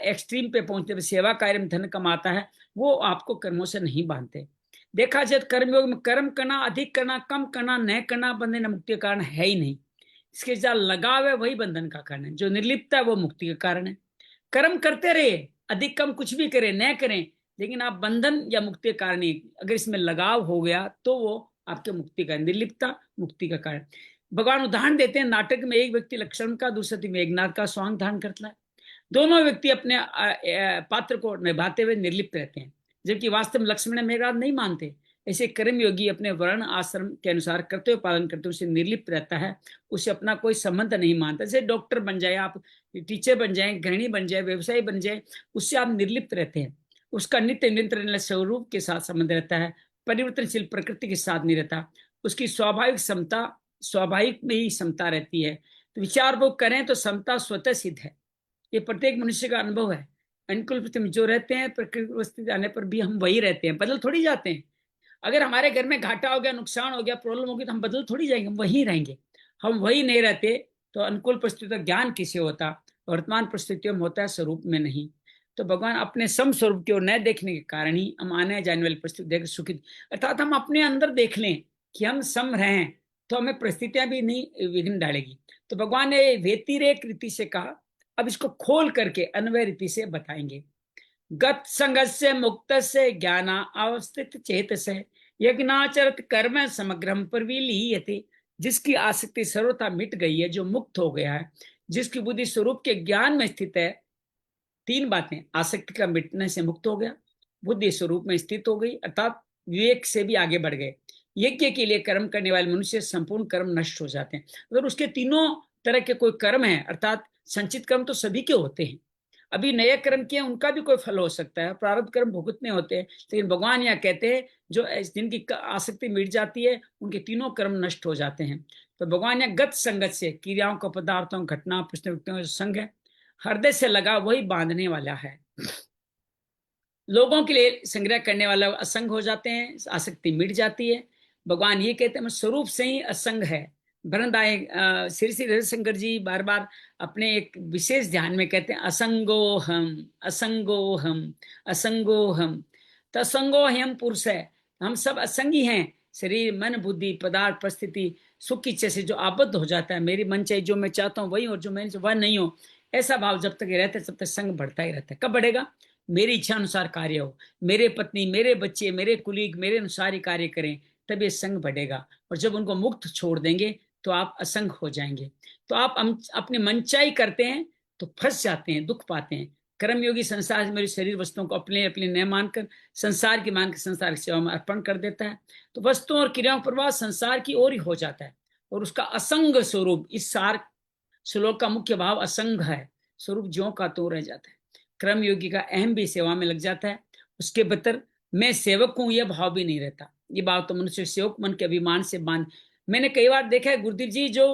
एक्सट्रीम पे पहुंचते हुए सेवा कार्य में धन कमाता है, वो आपको कर्मों से नहीं बांधते। देखा जाए कर्मयोग में कर्म करना, अधिक करना, कम करना, न करना बंधन मुक्ति का कारण है ही नहीं। इसके साथ लगाव है वही बंधन का कारण है, जो निर्लिप्तता है वो मुक्ति का कारण है। कर्म करते रहे, अधिक कम कुछ भी करें न करें, लेकिन आप बंधन या मुक्ति का कारण नहीं। अगर इसमें लगाव हो गया तो वो आपके मुक्ति का, निर्लिप्तता मुक्ति का कारण। भगवान उदाहरण देते हैं, नाटक में एक व्यक्ति लक्ष्मण का, दूसरा मेघनाथ का स्वांग धारण करता है। दोनों व्यक्ति अपने पात्र को निभाते हुए निर्लिप्त रहते हैं, जबकि वास्तव में लक्ष्मण ने मेघनाथ नहीं मानते। ऐसे कर्म योगी अपने वर्ण आश्रम के अनुसार करते हुए पालन करते हुए उसे निर्लिप्त रहता है, उसे अपना कोई संबंध नहीं मानता। जैसे डॉक्टर बन जाए आप, टीचर बन जाए, गृहिणी बन जाए, व्यवसायी बन जाए, उससे आप निर्लिप्त रहते हैं। उसका नित्य निरंतर स्वरूप के साथ संबंध रहता है, परिवर्तनशील प्रकृति के साथ नहीं रहता। उसकी स्वाभाविक समता, स्वाभाविक में ही समता रहती है। तो विचार वो करें तो समता स्वतः सिद्ध है, ये प्रत्येक मनुष्य का अनुभव है। अनुकूल परिस्थिति में जो रहते हैं, प्रकृति परिस्थिति आने पर भी हम वही रहते हैं, बदल थोड़ी जाते हैं। अगर हमारे घर में घाटा हो गया, नुकसान हो गया, प्रॉब्लम होगी तो हम बदल थोड़ी जाएंगे, हम वही रहेंगे। हम वही नहीं रहते तो अनुकूल परिस्थिति का ज्ञान किसे होता? वर्तमान परिस्थितियों में होता है, स्वरूप में नहीं। तो भगवान अपने सम स्वरूप की ओर न देखने के कारण ही हम आने जाने वाली परिस्थिति देख सुखित, अर्थात हम अपने अंदर देख लें कि हम सम रहें तो हमें परिस्थितियां भी नहीं विघ्न डालेगी। तो भगवान ने व्यतिरेक रीति से कहा, अब इसको खोल करके अन्वय रीति से बताएंगे। गत संगत से मुक्त से ज्ञाना अवस्थित चेत से यज्ञाचरत कर्म समग्रम पर विलीयते, जिसकी आसक्ति सर्वथा मिट गई है, जो मुक्त हो गया है, जिसकी बुद्धि स्वरूप के ज्ञान में स्थित है। तीन बातें, आसक्ति का मिटने से मुक्त हो गया, बुद्धि स्वरूप में स्थित हो गई, अर्थात विवेक से भी आगे बढ़ गए। यज्ञ के लिए कर्म करने वाले मनुष्य संपूर्ण कर्म नष्ट हो जाते हैं। अगर उसके तीनों तरह के कोई कर्म है, अर्थात संचित कर्म तो सभी के होते हैं, अभी नए कर्म किए उनका भी कोई फल हो सकता है, प्रारब्ध कर्म भुगतने होते हैं, लेकिन भगवान यहाँ कहते हैं जो जिनकी आसक्ति मिट जाती है उनके तीनों कर्म नष्ट हो जाते हैं। तो भगवान यहाँ गत संगत से, क्रियाओं को, पदार्थों, घटना, पुष्ण व्यक्तियों का संग है, हृदय से लगा वही बांधने वाला है। लोगों के लिए संग्रह करने वाला असंग हो जाते हैं, आसक्ति मिट जाती है। भगवान ये कहते हैं स्वरूप से ही असंग है। भरदाय श्री श्री रविशंकर जी बार बार अपने एक विशेष ध्यान में कहते हैं असंगो हम, असंगो हम, असंगो हम। तो असंगो हम पुरुष है, हम सब असंगी हैं। शरीर, मन, बुद्धि, पदार्थ, परिस्थिति, सुख इच्छा से जो आबद्ध हो जाता है, मेरी मन चाहिए, जो मैं चाहता हूँ वही हो, जो मैं वह नहीं हो, ऐसा भाव जब तक रहता है तब तक संग बढ़ता ही रहता है। कब बढ़ेगा? मेरी इच्छा अनुसार कार्य हो, मेरे पत्नी, मेरे बच्चे, मेरे कुलीग मेरे अनुसार ही कार्य करें, तब ये संग बढ़ेगा। और जब उनको मुक्त छोड़ देंगे तो आप असंग हो जाएंगे। तो आप अपनी मनचाही करते हैं तो फंस जाते हैं, दुख पाते हैं। कर्मयोगी संसार से मेरी शरीर वस्तुओं को अपने अपने न मानकर, संसार की मानकर संसार की सेवा में अर्पण कर देता है, तो वस्तुओं और क्रियाओं का प्रवाह संसार की ओर ही हो जाता है। और उसका असंग स्वरूप, इस सार श्लोक का मुख्य भाव असंग है, स्वरूप ज्यों का त्यों रह जाता है। कर्मयोगी का अहम भी सेवा में लग जाता है, उसके भीतर मैं सेवक हूं यह भाव भी नहीं रहता। ये बात तो मनुष्य सेवक मन के अभिमान से बांध। मैंने कई बार देखा है गुरुदेव जी जो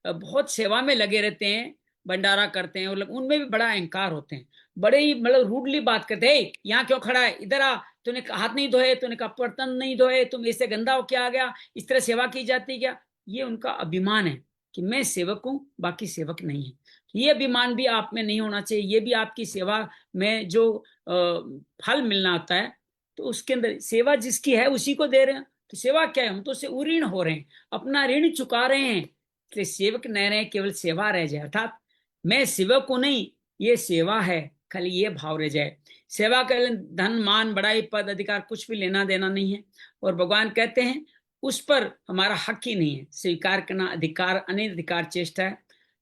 बहुत सेवा में लगे रहते हैं, भंडारा करते हैं, उनमें भी बड़ा अहंकार होते हैं, बड़े ही मतलब रूडली बात करते हैं, यहाँ क्यों खड़ा है, इधर आ, तूने हाथ नहीं धोए, तूने बर्तन नहीं धोए, तुम इससे गंदा हो क्या आ गया, इस तरह सेवा की जाती क्या। ये उनका अभिमान है कि मैं सेवक हूं, बाकी सेवक नहीं है। ये अभिमान भी आप में नहीं होना चाहिए। ये भी आपकी सेवा में जो फल मिलना होता है, तो उसके अंदर सेवा जिसकी है उसी को दे रहे हैं। तो सेवा क्या है, हम तो उससे उऋण हो रहे हैं, अपना ऋण चुका रहे हैं। इसलिए सेवक न रहे, केवल सेवा रह जाए, अर्थात मैं सेवक हूं नहीं, ये सेवा है, खाली ये भाव रह जाए। सेवा का धन मान बड़ाई पद अधिकार कुछ भी लेना देना नहीं है। और भगवान कहते हैं उस पर हमारा हक ही नहीं है। स्वीकार करना अधिकार अनधिकार चेष्टा है,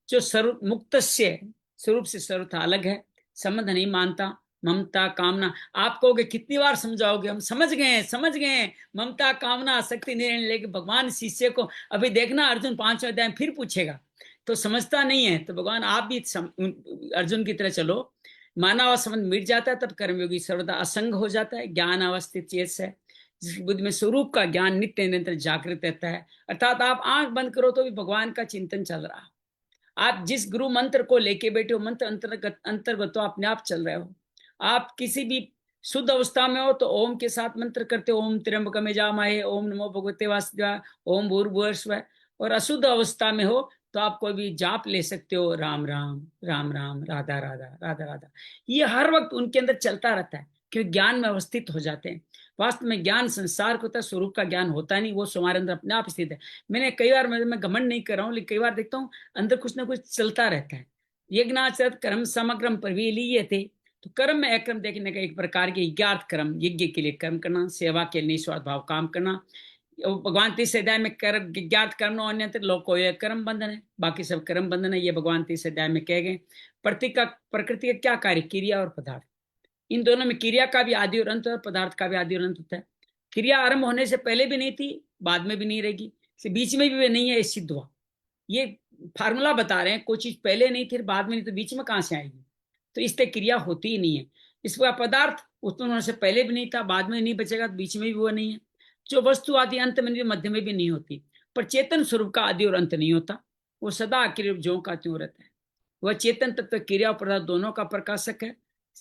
जो सर्व मुक्त से स्वरूप से सर्वथा अलग है, संबंध नहीं मानता, ममता कामना। आप कहोगे कितनी बार समझाओगे, हम समझ गए हैं, समझ गए हैं, ममता कामना आसक्ति नहीं। लेकिन भगवान शिष्य को अभी देखना, अर्जुन 5वें अध्याय में फिर पूछेगा, तो समझता नहीं है। तो भगवान आप भी अर्जुन की तरह चलो, मानव संबंध मिट जाता है, तब कर्मयोगी सर्वदा असंग हो जाता है, ज्ञान अवस्थित चेत है, जिसकी बुद्धि में स्वरूप का ज्ञान नित्य निरंतर जागृत रहता है। अर्थात आप आंख बंद करो तो भी भगवान का चिंतन चल रहा हो। आप जिस गुरु मंत्र को लेके बैठे हो, मंत्र अंतर्गत तो अपने आप चल रहे हो। आप किसी भी शुद्ध अवस्था में हो तो ओम के साथ मंत्र करते हो, ओम त्र्यंबकम यजामहे, ओम नमो भगवते वासुदेवाय, ओम भूर्भुवस्सुवः। और अशुद्ध अवस्था में हो तो आप कोई भी जाप ले सकते हो, राम राम राम राम, राधा राधा राधा राधा। ये हर वक्त उनके अंदर चलता रहता है, क्योंकि ज्ञान में अवस्थित हो जाते हैं। वास्तव में ज्ञान संसार को होता है, स्वरूप का ज्ञान होता नहीं, वो हमारे अंदर अपने आप स्थित है। मैंने कई बार, मैं घमंड नहीं कर रहा हूँ, लेकिन कई बार देखता हूँ अंदर कुछ ना कुछ चलता रहता है। यज्ञाचरत कर्म समक्रम प्रविलीयते, तो कर्म में अक्रम देखने का एक प्रकार के ज्ञात कर्म, यज्ञ के लिए कर्म करना, सेवा के लिए निस्वार्थ भाव काम करना। भगवान 30 अध्याय में कर्म ज्ञात कर्म अन्यत्र लोको ये कर्म बंधन है, बाकी सब कर्म बंधन है, ये भगवान 30 अध्याय में कह गए। प्रकृति का क्या कार्य, क्रिया और पदार्थ। इन दोनों में क्रिया का भी आदि और अंत है, पदार्थ का भी आदि और अंत होता है। क्रिया आरंभ होने से पहले भी नहीं थी, बाद में भी नहीं रहेगी, बीच में भी नहीं है, सिद्ध हुआ। ये फार्मूला बता रहे हैं, कोई चीज पहले नहीं थी बाद में नहीं, तो बीच में कहां से आएगी। तो इससे क्रिया होती ही नहीं है। इसका पदार्थ उत्पन्न होने से पहले भी नहीं था, बाद में नहीं बचेगा, तो बीच में भी वो नहीं है। जो वस्तु आदि अंत में भी मध्य में भी नहीं होती, पर चेतन स्वरूप का आदि और अंत नहीं होता, वो सदा क्रिया ज्यों का त्यों रहता है। वह चेतन तत्व क्रिया और पदार्थ दोनों का प्रकाशक है।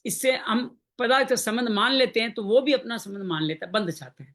इससे हम पदार्थ का संबंध मान लेते हैं तो वो भी अपना संबंध मान लेता है, बंध जाता है।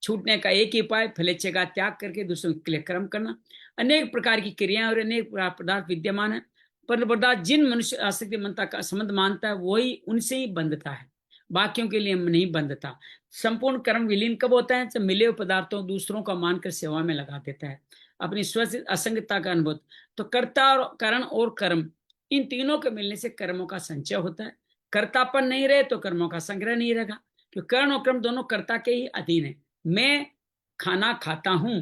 छूटने का एक ही उपाय फलेच्छा का त्याग करके दूसरों के लिए कर्म करना। अनेक प्रकार की क्रियाएं और अनेक पदार्थ विद्यमान है, पर पदार्थ जिन मनुष्य आसक्ति मनता का संबंध मानता है वही उनसे ही बंधता है, बाकियों के लिए नहीं बंधता। संपूर्ण कर्म विलीन कब होता है, जब मिले हुए पदार्थों दूसरों का मानकर सेवा में लगा देता है, अपनी स्वस्थ असंगता का अनुभव। तो कर्ता और कारण और कर्म, इन तीनों के मिलने से कर्मों का संचय होता है। कर्तापन नहीं रहे तो कर्मों का संग्रह नहीं रहेगा, क्योंकि कर्ण और कर्म दोनों कर्ता के ही अधीन है। मैं खाना खाता हूं,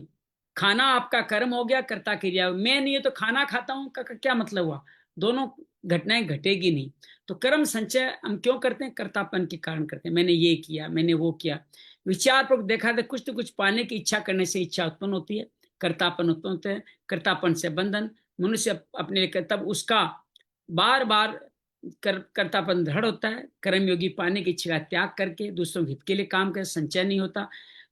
खाना आपका कर्म हो गया, कर्ता क्रिया। मैं नहीं है तो खाना खाता हूं का क्या मतलब हुआ, दोनों घटनाएं घटेगी नहीं। तो कर्म संचय हम क्यों करते हैं, कर्तापन के कारण करते हैं। मैंने ये किया, मैंने वो किया। विचार पर देखा था, कुछ तो कुछ पाने की इच्छा करने से इच्छा उत्पन्न होती है, कर्तापन उत्पन्न होता है, कर्तापन से बंधन। मनुष्य अपने लिए तब उसका बार बार कर्तापन दृढ़ होता है। कर्मयोगी पाने की इच्छा त्याग करके दूसरों के हित के लिए काम करे, संचय नहीं होता।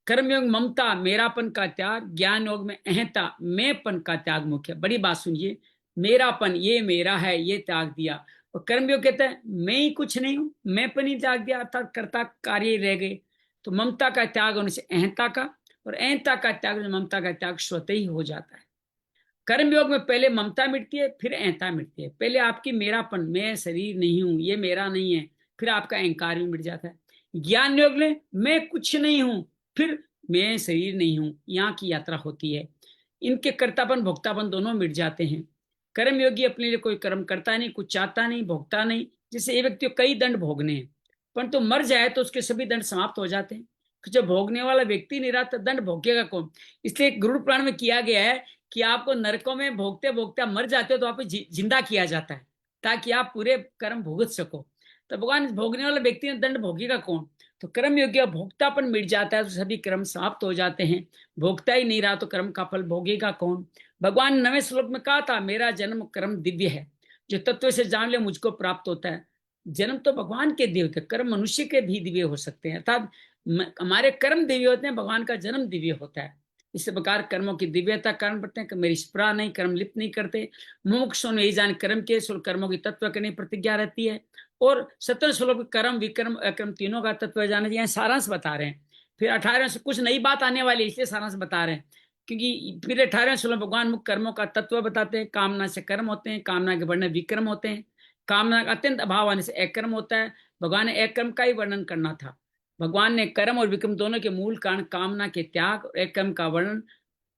कर्मयोग ममता मेरापन का त्याग, ज्ञान योग में अहंता मैंपन का त्याग मुख्य। बड़ी बात सुनिए, मेरापन ये मेरा है ये त्याग दिया, और कर्मयोग कहते हैं मैं ही कुछ नहीं हूं, मैंपन ही त्याग दिया, अर्थात कर्ता कार्य रह गए। तो ममता का त्याग होने से अहंता का, और अहंता का त्याग ममता का त्याग स्वतः ही हो जाता है। कर्मयोग में पहले ममता मिटती है, फिर अहंता मिटती है। पहले आपकी मेरापन, मैं शरीर नहीं हूं, ये मेरा नहीं है, फिर आपका अहंकार भी मिट जाता है। ज्ञान योग में मैं कुछ नहीं हूं, फिर मैं शरीर नहीं हूं, यहाँ की यात्रा होती है। इनके कर्तापन भोक्तापन दोनों मिट जाते हैं। कर्मयोगी अपने लिए कोई कर्म करता नहीं, कुछ चाहता नहीं, भोगता नहीं। जैसे ये व्यक्ति को कई दंड भोगने हैं, परंतु मर जाए तो उसके सभी दंड समाप्त हो जाते हैं। जब भोगने वाला व्यक्ति नहीं रहा तो दंड भोगेगा कौन। इसलिए गुरु पुराण में किया गया है कि आपको नरकों में भोगते भोगते मर जाते हो तो आपको जिंदा किया जाता है, ताकि आप पूरे कर्म भुगत सको। तो भगवान भोगने वाला व्यक्ति ने दंड भोगेगा कौन। तो कर्म योग्य भोक्तापन मिट जाता है तो सभी कर्म समाप्त हो जाते हैं। भोगता ही नहीं रहा तो कर्म का फल भोगेगा कौन। भगवान ने 9वें श्लोक में कहा था, मेरा जन्म कर्म दिव्य है, जो तत्व से जान ले मुझको प्राप्त होता है। जन्म तो भगवान के दिव्य होते, कर्म मनुष्य के भी दिव्य हो सकते हैं, अर्थात हमारे कर्म दिव्य होते हैं, भगवान का जन्म दिव्य होता है। इस प्रकार कर्मों की दिव्यता कारण पड़ते हैं कि मेरी स्पृहा नहीं, कर्म लिप्त नहीं करते। मुमुक्षुओं ने यही जान कर्म के कर्मों की तत्व करने प्रतिज्ञा रहती है। और 17 श्लोक कर्म विकर्म अकर्म तीनों का तत्व जाना चाहिए, सारांश बता रहे हैं। फिर 18 से कुछ नई बात आने वाली, इसलिए सारांश बता रहे हैं। क्योंकि फिर 18वें श्लोक में भगवान मुख्य कर्मों का तत्व बताते हैं। कामना से कर्म होते हैं, कामना के वर्णन विक्रम होते हैं, कामना का अत्यंत अभाव आने से एक कर्म होता है। भगवान ने एक कर्म का ही वर्णन करना था। भगवान ने कर्म और विक्रम दोनों के मूल कारण कामना के त्याग और एक कर्म का वर्णन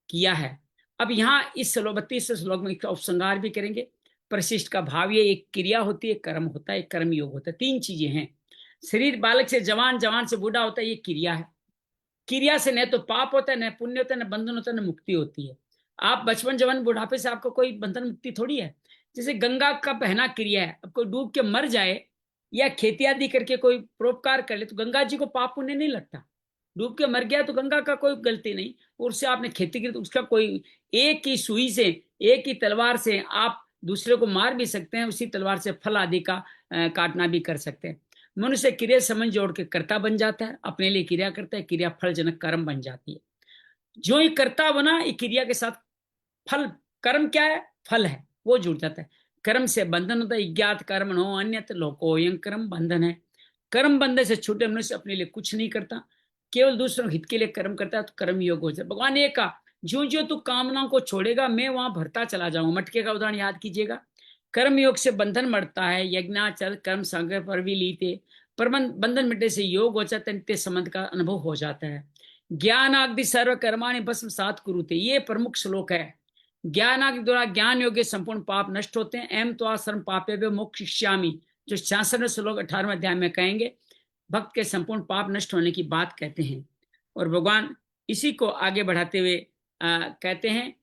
किया है। अब यहाँ इस 32 श्लोक में इसका उपसंहार भी करेंगे। परिशिष्ट का भाव ये एक क्रिया होती है, कर्म होता है, कर्म योग होता है। 3 चीजें हैं। शरीर बालक से जवान, जवान से बूढ़ा होता है, ये क्रिया है। क्रिया से न तो पाप होता है, न पुण्य होता है, न बंधन होता है, न मुक्ति होती है। आप बचपन जवान बुढ़ापे से आपको कोई बंधन मुक्ति थोड़ी है। जैसे गंगा का बहना क्रिया है। अब कोई डूब के मर जाए या खेती आदि करके कोई परोपकार कर ले तो गंगा जी को पाप पुण्य नहीं लगता। डूब के मर गया तो गंगा का कोई गलती नहीं, उससे आपने खेती की तो उसका कोई, एक ही सुई से, एक ही तलवार से आप दूसरे को मार भी सकते हैं, उसी तलवार से फल आदि का काटना भी कर सकते हैं। मनुष्य क्रिया समझ जोड़ के कर्ता बन जाता है, अपने लिए क्रिया करता है, क्रिया फल जनक कर्म बन जाती है। जो ही कर्ता बना, ये क्रिया के साथ फल, कर्म क्या है, फल है, वो जुड़ जाता है। कर्म से बंधन होता है, ज्ञात कर्म नो अन्यत लोकोयं कर्म बंधन है। कर्म बंधन से छूटे मनुष्य अपने लिए कुछ नहीं करता, केवल दूसरों हित के लिए कर्म करता है, तो कर्म योग हो जाए। भगवान ने ये कहा, जो जो तू कामनाओं को छोड़ेगा मैं वहां भरता चला जाऊंगा। मटके का उदाहरण याद कीजिएगा। कर्म योग से बंधन मरता है, यज्ञाचल कर्म संग्रह पर भी लीते, पर बंधन मिटने से योग हो जाता है, नित्य संबंध का अनुभव हो जाता है। ज्ञान आदि सर्व कर्माणि भस्म सात कुरुते, ये प्रमुख श्लोक है। ज्ञान आदि द्वारा ज्ञान योग्य संपूर्ण पाप नष्ट होते हैं। एम तो आश्रम पापे मोक्षयिष्यामि, जो 66वें श्लोक 18वें अध्याय में कहेंगे, भक्त के संपूर्ण पाप नष्ट होने की बात कहते हैं। और भगवान इसी को आगे बढ़ाते हुए कहते हैं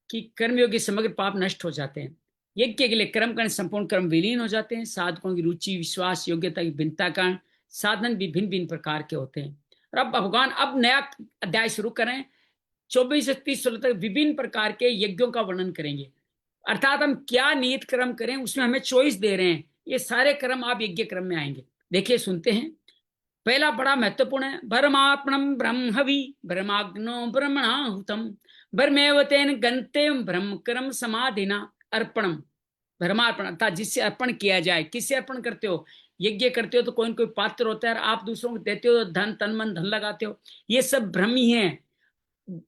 कि कर्मयोगी समग्र पाप नष्ट हो जाते हैं। यज्ञ के लिए कर्म करने संपूर्ण कर्म विलीन हो जाते हैं। साधकों की रुचि, विश्वास, योग्यता की भिन्नता कारण साधन भी भिन्न भिन्न प्रकार के होते हैं। और अब भगवान अब नया अध्याय शुरू करें, 24 से 30 श्लोक तक विभिन्न प्रकार के यज्ञों का वर्णन करेंगे। अर्थात हम क्या नियत कर्म करें उसमें हमें चॉइस दे रहे हैं। ये सारे कर्म आप यज्ञ क्रम में आएंगे। देखिए, सुनते हैं। पहला बड़ा महत्वपूर्ण है, ब्रह्मार्पणम ब्रह्मवि ब्रह्माग्नो ब्रह्मणाहुतम ब्रह्मेव तेन गंतेम ब्रह्म कर्म समाधिना अर्पणम। ब्रह्मार्पण अर्थात जिससे अर्पण किया जाए। किससे अर्पण करते हो? यज्ञ करते हो तो कोई न कोई पात्र होता है, आप दूसरों को देते हो, धन तन मन धन लगाते हो, ये सब ब्रह्म ही है,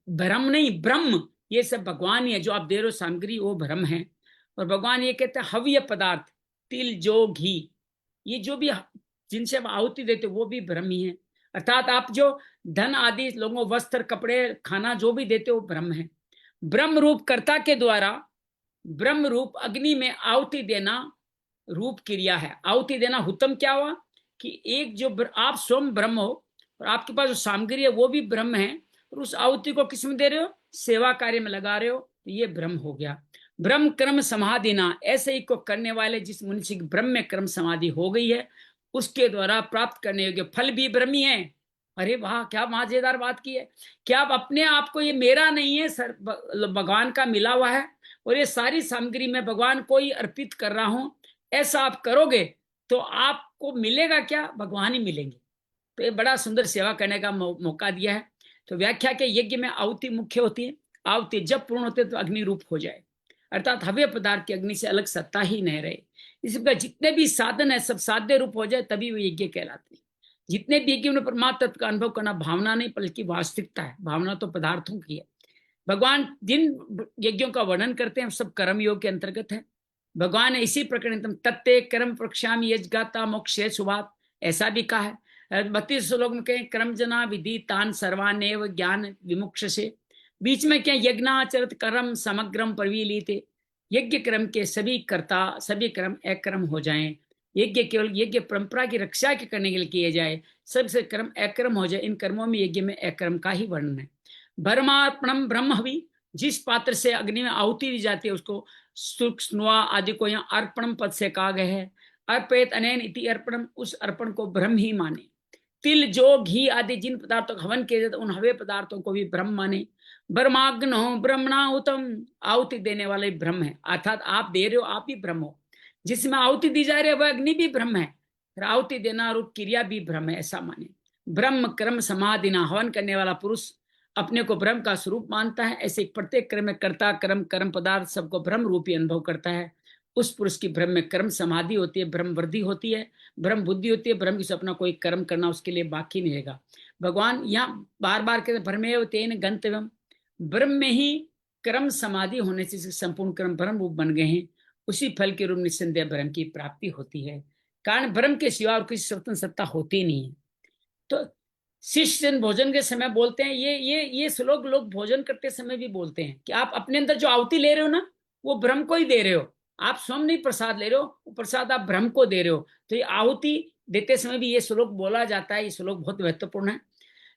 ब्रह्म नहीं, ब्रह्म। ये सब भगवान ही है, जो आप दे रहे हो सामग्री वो ब्रह्म है। और भगवान ये कहते हैं हव्य पदार्थ, तिल जौ घी, ये जो भी जिनसे आप आहुति देते हो वो भी ब्रह्म ही है। अर्थात आप जो धन आदि लोगों, वस्त्र, कपड़े, खाना जो भी देते हो ब्रह्म है। ब्रह्म रूप कर्ता के द्वारा ब्रह्म रूप अग्नि में आहुति देना रूप क्रिया है। आहुति देना हुतम क्या हुआ कि एक जो आप स्वयं ब्रह्म हो और आपके पास जो सामग्री है वो भी ब्रह्म है, और उस आहुति को किस में दे रहे हो? सेवा कार्य में लगा रहे हो, तो ये ब्रह्म हो गया। ब्रह्म कर्म समाधिना, ऐसे ही को करने वाले जिस मनुष्य की ब्रह्म में कर्म समाधि हो गई है उसके द्वारा प्राप्त करने योग्य फल भी ब्रह्म ही है। अरे वाह, क्या मजेदार बात की है। क्या आप अपने आप को, ये मेरा नहीं है, सर भगवान का मिला हुआ है और ये सारी सामग्री मैं भगवान को ही अर्पित कर रहा हूं, ऐसा आप करोगे तो आपको मिलेगा क्या? भगवान ही मिलेंगे। तो ये बड़ा सुंदर सेवा करने का मौका दिया है। तो व्याख्या के यज्ञ में आहुति मुख्य होती है। आहुति जब पूर्ण होते तो अग्नि रूप हो जाए, अर्थात हव्य पदार्थ की अग्नि से अलग सत्ता ही नहीं रहे। इसी प्रकार जितने भी साधन है सब साध्य रूप हो जाए तभी वो यज्ञ कहलाते हैं। जितने भी यज्ञ में परमात्मा तत्व का अनुभव करना भावना नहीं बल्कि वास्तविकता है। भावना तो पदार्थों की है। भगवान जिन यज्ञों का वर्णन करते हैं सब कर्म योग के अंतर्गत है। भगवान ने इसी प्रकरण तत्ते कर्म प्रक्षामि यज्ञाता मोक्षे सुभात ऐसा भी कहा है। 32 श्लोक में कहें कर्म जना विधि तान सर्वानेव ज्ञान विमुक्ष से, बीच में क्या यज्ञाचरत कर्म समग्रम परवीलीते, यज्ञ कर्म के सभी कर्ता सभी कर्म एक कर्म हो जाएं। यज्ञ केवल यज्ञ परंपरा की रक्षा के करने के लिए किए जाए, सबसे कर्म एक कर्म हो जाए। इन कर्मों में यज्ञ में एक कर्म का ही वर्णन है। ब्रह्मार्पणम ब्रह्मवि, जिस पात्र से अग्नि में आहुति दी जाती है उसको सूक्ष्म आदि को यहाँ अर्पणम पद से कहा गया है। अर्पेत अनैन इति अर्पणम, उस अर्पण को ब्रह्म ही माने। तिल जौ घी आदि जिन पदार्थों का हवन किया जाता है उन हवे पदार्थों को भी ब्रह्म माने। ब्रह्माग्नो ब्रह्मणाहुतम, आहुति देने वाले ब्रह्म है, अर्थात आप दे रहे हो आप ही ब्रह्म हो। जिसमें आहुति दी जा रही है वह अग्नि भी ब्रह्म है, आहुति देना रूप क्रिया भी ब्रह्म है, ऐसा माने। ब्रह्म कर्म समाधिना, हवन करने वाला पुरुष अपने को ब्रह्म का स्वरूप मानता है। ऐसे प्रत्येक कर्म में कर्ता कर्म कर्म पदार्थ सबको ब्रह्म रूपी अनुभव करता है। उस पुरुष की ब्रह्म में कर्म समाधि होती है, ब्रह्म वृद्धि होती है, ब्रह्म बुद्धि होती है। ब्रह्म से अपना कोई कर्म करना उसके लिए बाकी नहीं रहेगा। भगवान यहाँ बार बार कहते ब्रह्मेव तेन गंतव्यम, ब्रह्म में ही कर्म समाधि होने से संपूर्ण कर्म ब्रह्म रूप बन गए हैं, उसी फल के रूप निस्संदेह ब्रह्म की प्राप्ति होती है। कारण ब्रह्म के सिवा और किसी स्वतंत्र सत्ता होती नहीं है। तो शिष्य जन भोजन के समय बोलते हैं, ये श्लोक लोग भोजन करते समय भी बोलते हैं कि आप अपने अंदर जो आहुति ले रहे हो ना, वो ब्रह्म को ही दे रहे हो। आप स्वयं नहीं प्रसाद ले रहे हो, वो प्रसाद आप ब्रह्म को दे रहे हो। तो ये आहुति देते समय भी ये श्लोक बोला जाता है। ये श्लोक बहुत महत्वपूर्ण है।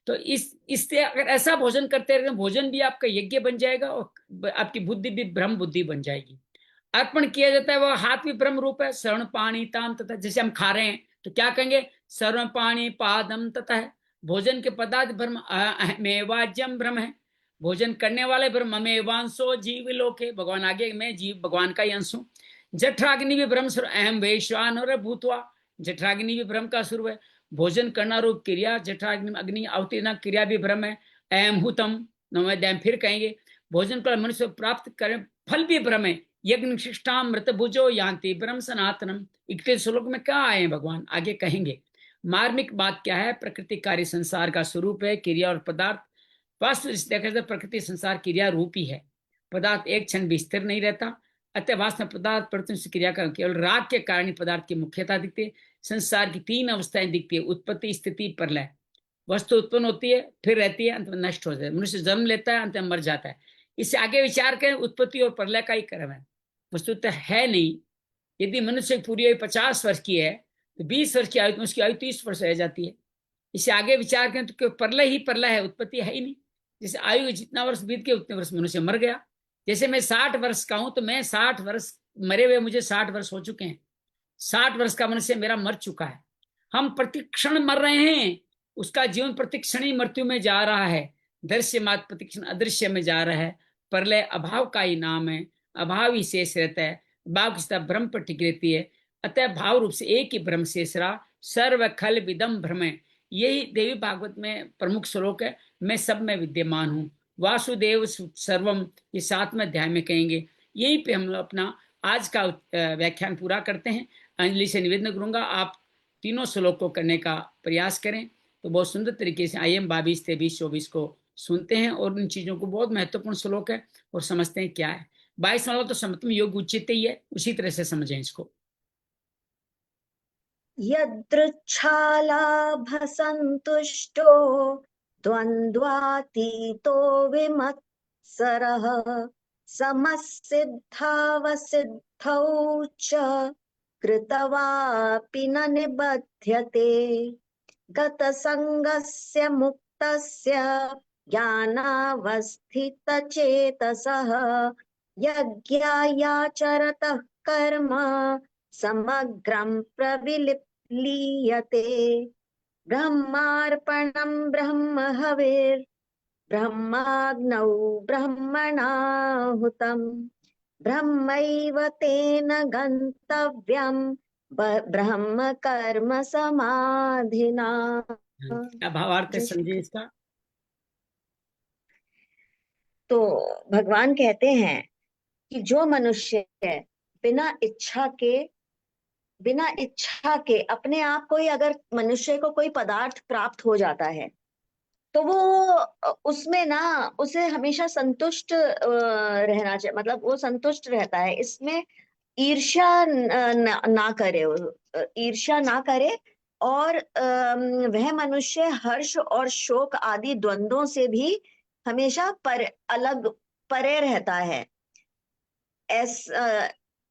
तो इससे अगर ऐसा भोजन करते रहे, भोजन भी आपका यज्ञ बन जाएगा और आपकी बुद्धि भी ब्रह्म बुद्धि बन जाएगी। अर्पण किया जाता है, वो हाथ भी ब्रह्म रूप है। शरण पाणी ताम तथा, जैसे हम खा रहे हैं तो क्या कहेंगे, शरण पाणी पादम तथा है। भोजन के पदार्थ ब्रह्म, अहमेवाज्यम ब्रह्म है। भोजन करने वाले ब्रह्म, अमेवांशो जीव लोके, भगवान आगे, मैं जीव भगवान का ही अंश हूँ। जठराग्नि भी ब्रह्म स्वरूप, अहम वैश्वान और भूतवा, जठराग्नि भी ब्रह्म का स्वरूप है। भोजन करना रूप क्रिया, जठराग्नि अग्नि आहुति क्रिया भी ब्रह्म है। अहम हुतम नवम, फिर कहेंगे भोजन कर मनुष्य प्राप्त करें फल भी ब्रह्म है। यज्ञ शिष्टाम मृत भुजो यान्ति ब्रह्म सनातनम। 21 श्लोक में क्या आए हैं भगवान, आगे कहेंगे। मार्मिक बात क्या है, प्रकृति कार्य संसार का स्वरूप है, क्रिया और पदार्थ। वास्तव देखा जाए प्रकृति संसार क्रिया रूप ही है। पदार्थ एक क्षण भी स्थिर नहीं रहता। अतः वास्तव पदार्थ प्रति से क्रिया का केवल राग के कारण पदार्थ की मुख्यता दिखती है। संसार की 3 अवस्थाएं दिखती है, उत्पत्ति, स्थिति, प्रलय। वस्तु उत्पन्न होती है, फिर रहती है, अंत में नष्ट हो जाती है। मनुष्य जन्म लेता है, अंत में मर जाता है। इससे आगे विचार करें, उत्पत्ति और प्रलय का ही क्रम है, वस्तु तो है नहीं। यदि मनुष्य की पूरी आयु 50 वर्ष की है तो 20 वर्ष की आयु में उसकी आयु 30 वर्ष रह जाती है। इससे आगे विचार करें तो प्रलय ही प्रलय है, उत्पत्ति है ही नहीं। जैसे आयु जितना वर्ष बीत गया उतने वर्ष मनुष्य मर गया। जैसे मैं 60 वर्ष का हूं तो मैं 60 वर्ष मरे हुए, मुझे 60 वर्ष हो चुके हैं। 60 वर्ष का मनुष्य मेरा मर चुका है। हम प्रतिक्षण मर रहे हैं, उसका जीवन प्रतिक्षण ही मृत्यु में जा रहा है। दृश्य मात्र प्रतिक्षण अदृश्य में जा रहा है। प्रलय अभाव का ही नाम है, अभाव ही शेष रहता है। भाव की सत्ता ब्रह्म पर टिक रहती है। अतः भाव रूप से एक ही ब्रह्म शेष रहा, सर्व खल विदम भ्रम है। यही देवी भागवत में प्रमुख श्लोक है, मैं सब में विद्यमान हूँ। वासुदेव सर्वम, ये 7वें अध्याय में कहेंगे। यहीं पे हम लोग अपना आज का व्याख्यान पूरा करते हैं। अंजलि से निवेदन करूंगा आप तीनों श्लोक को करने का प्रयास करें, तो बहुत सुंदर तरीके से IM 22, 23, 24 को सुनते हैं और इन चीजों को, बहुत महत्वपूर्ण श्लोक है, और समझते हैं क्या है। 22 वाला तो समत्म योग उचित ही है, उसी तरह से समझें इसको। यदृच्छालाभसन्तुष्टो द्वन्द्वातीतो विमत्सरः समसिद्धावसिद्धौ च कृतवापि न निबध्यते गतसङ्गस्य मुक्तस्य ज्ञानावस्थितचेतसः यज्ञायाचरतः कर्म समग्रं प्रविलीयते ब्रह्मार्पणं ब्रह्म हविर्ब्रह्माग्नौ ब्रह्मणाहुतं ब्रह्मैव तेन गन्तव्यं ब्रह्म कर्म समाधिना। क्या भावार्थ है, समझिए इसका। तो भगवान कहते हैं कि जो मनुष्य बिना इच्छा के अपने आप को ही, अगर मनुष्य को कोई पदार्थ प्राप्त हो जाता है तो वो उसमें ना, उसे हमेशा संतुष्ट रहना चाहिए। मतलब वो संतुष्ट रहता है, इसमें ईर्ष्या ना करे, ईर्ष्या ना करे। और वह मनुष्य हर्ष और शोक आदि द्वंद्वों से भी हमेशा परे रहता है।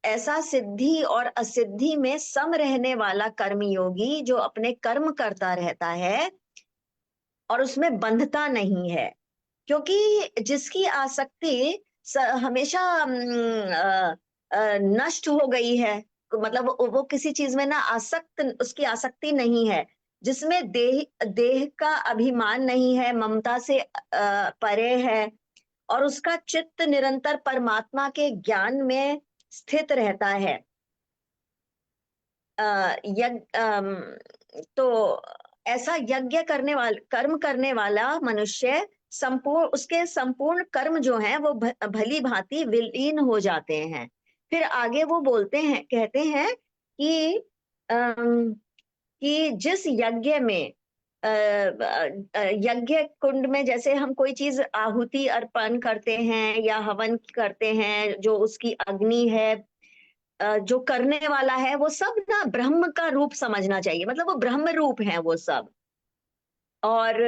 ऐसा सिद्धि और असिद्धि में सम रहने वाला कर्मयोगी जो अपने कर्म करता रहता है और उसमें बंधता नहीं है, क्योंकि जिसकी आसक्ति हमेशा नष्ट हो गई है, मतलब वो किसी चीज में ना उसकी आसक्ति नहीं है, जिसमें देह का अभिमान नहीं है, ममता से परे है, और उसका चित्त निरंतर परमात्मा के ज्ञान में स्थित रहता है। तो ऐसा कर्म करने वाला मनुष्य उसके संपूर्ण कर्म जो हैं वो भली भांति विलीन हो जाते हैं। फिर आगे वो कहते हैं कि जिस यज्ञ में यज्ञ कुंड में जैसे हम कोई चीज आहुति अर्पण करते हैं या हवन करते हैं, जो उसकी अग्नि है, जो करने वाला है, वो सब ना ब्रह्म का रूप समझना चाहिए, मतलब वो ब्रह्म रूप है वो सब। और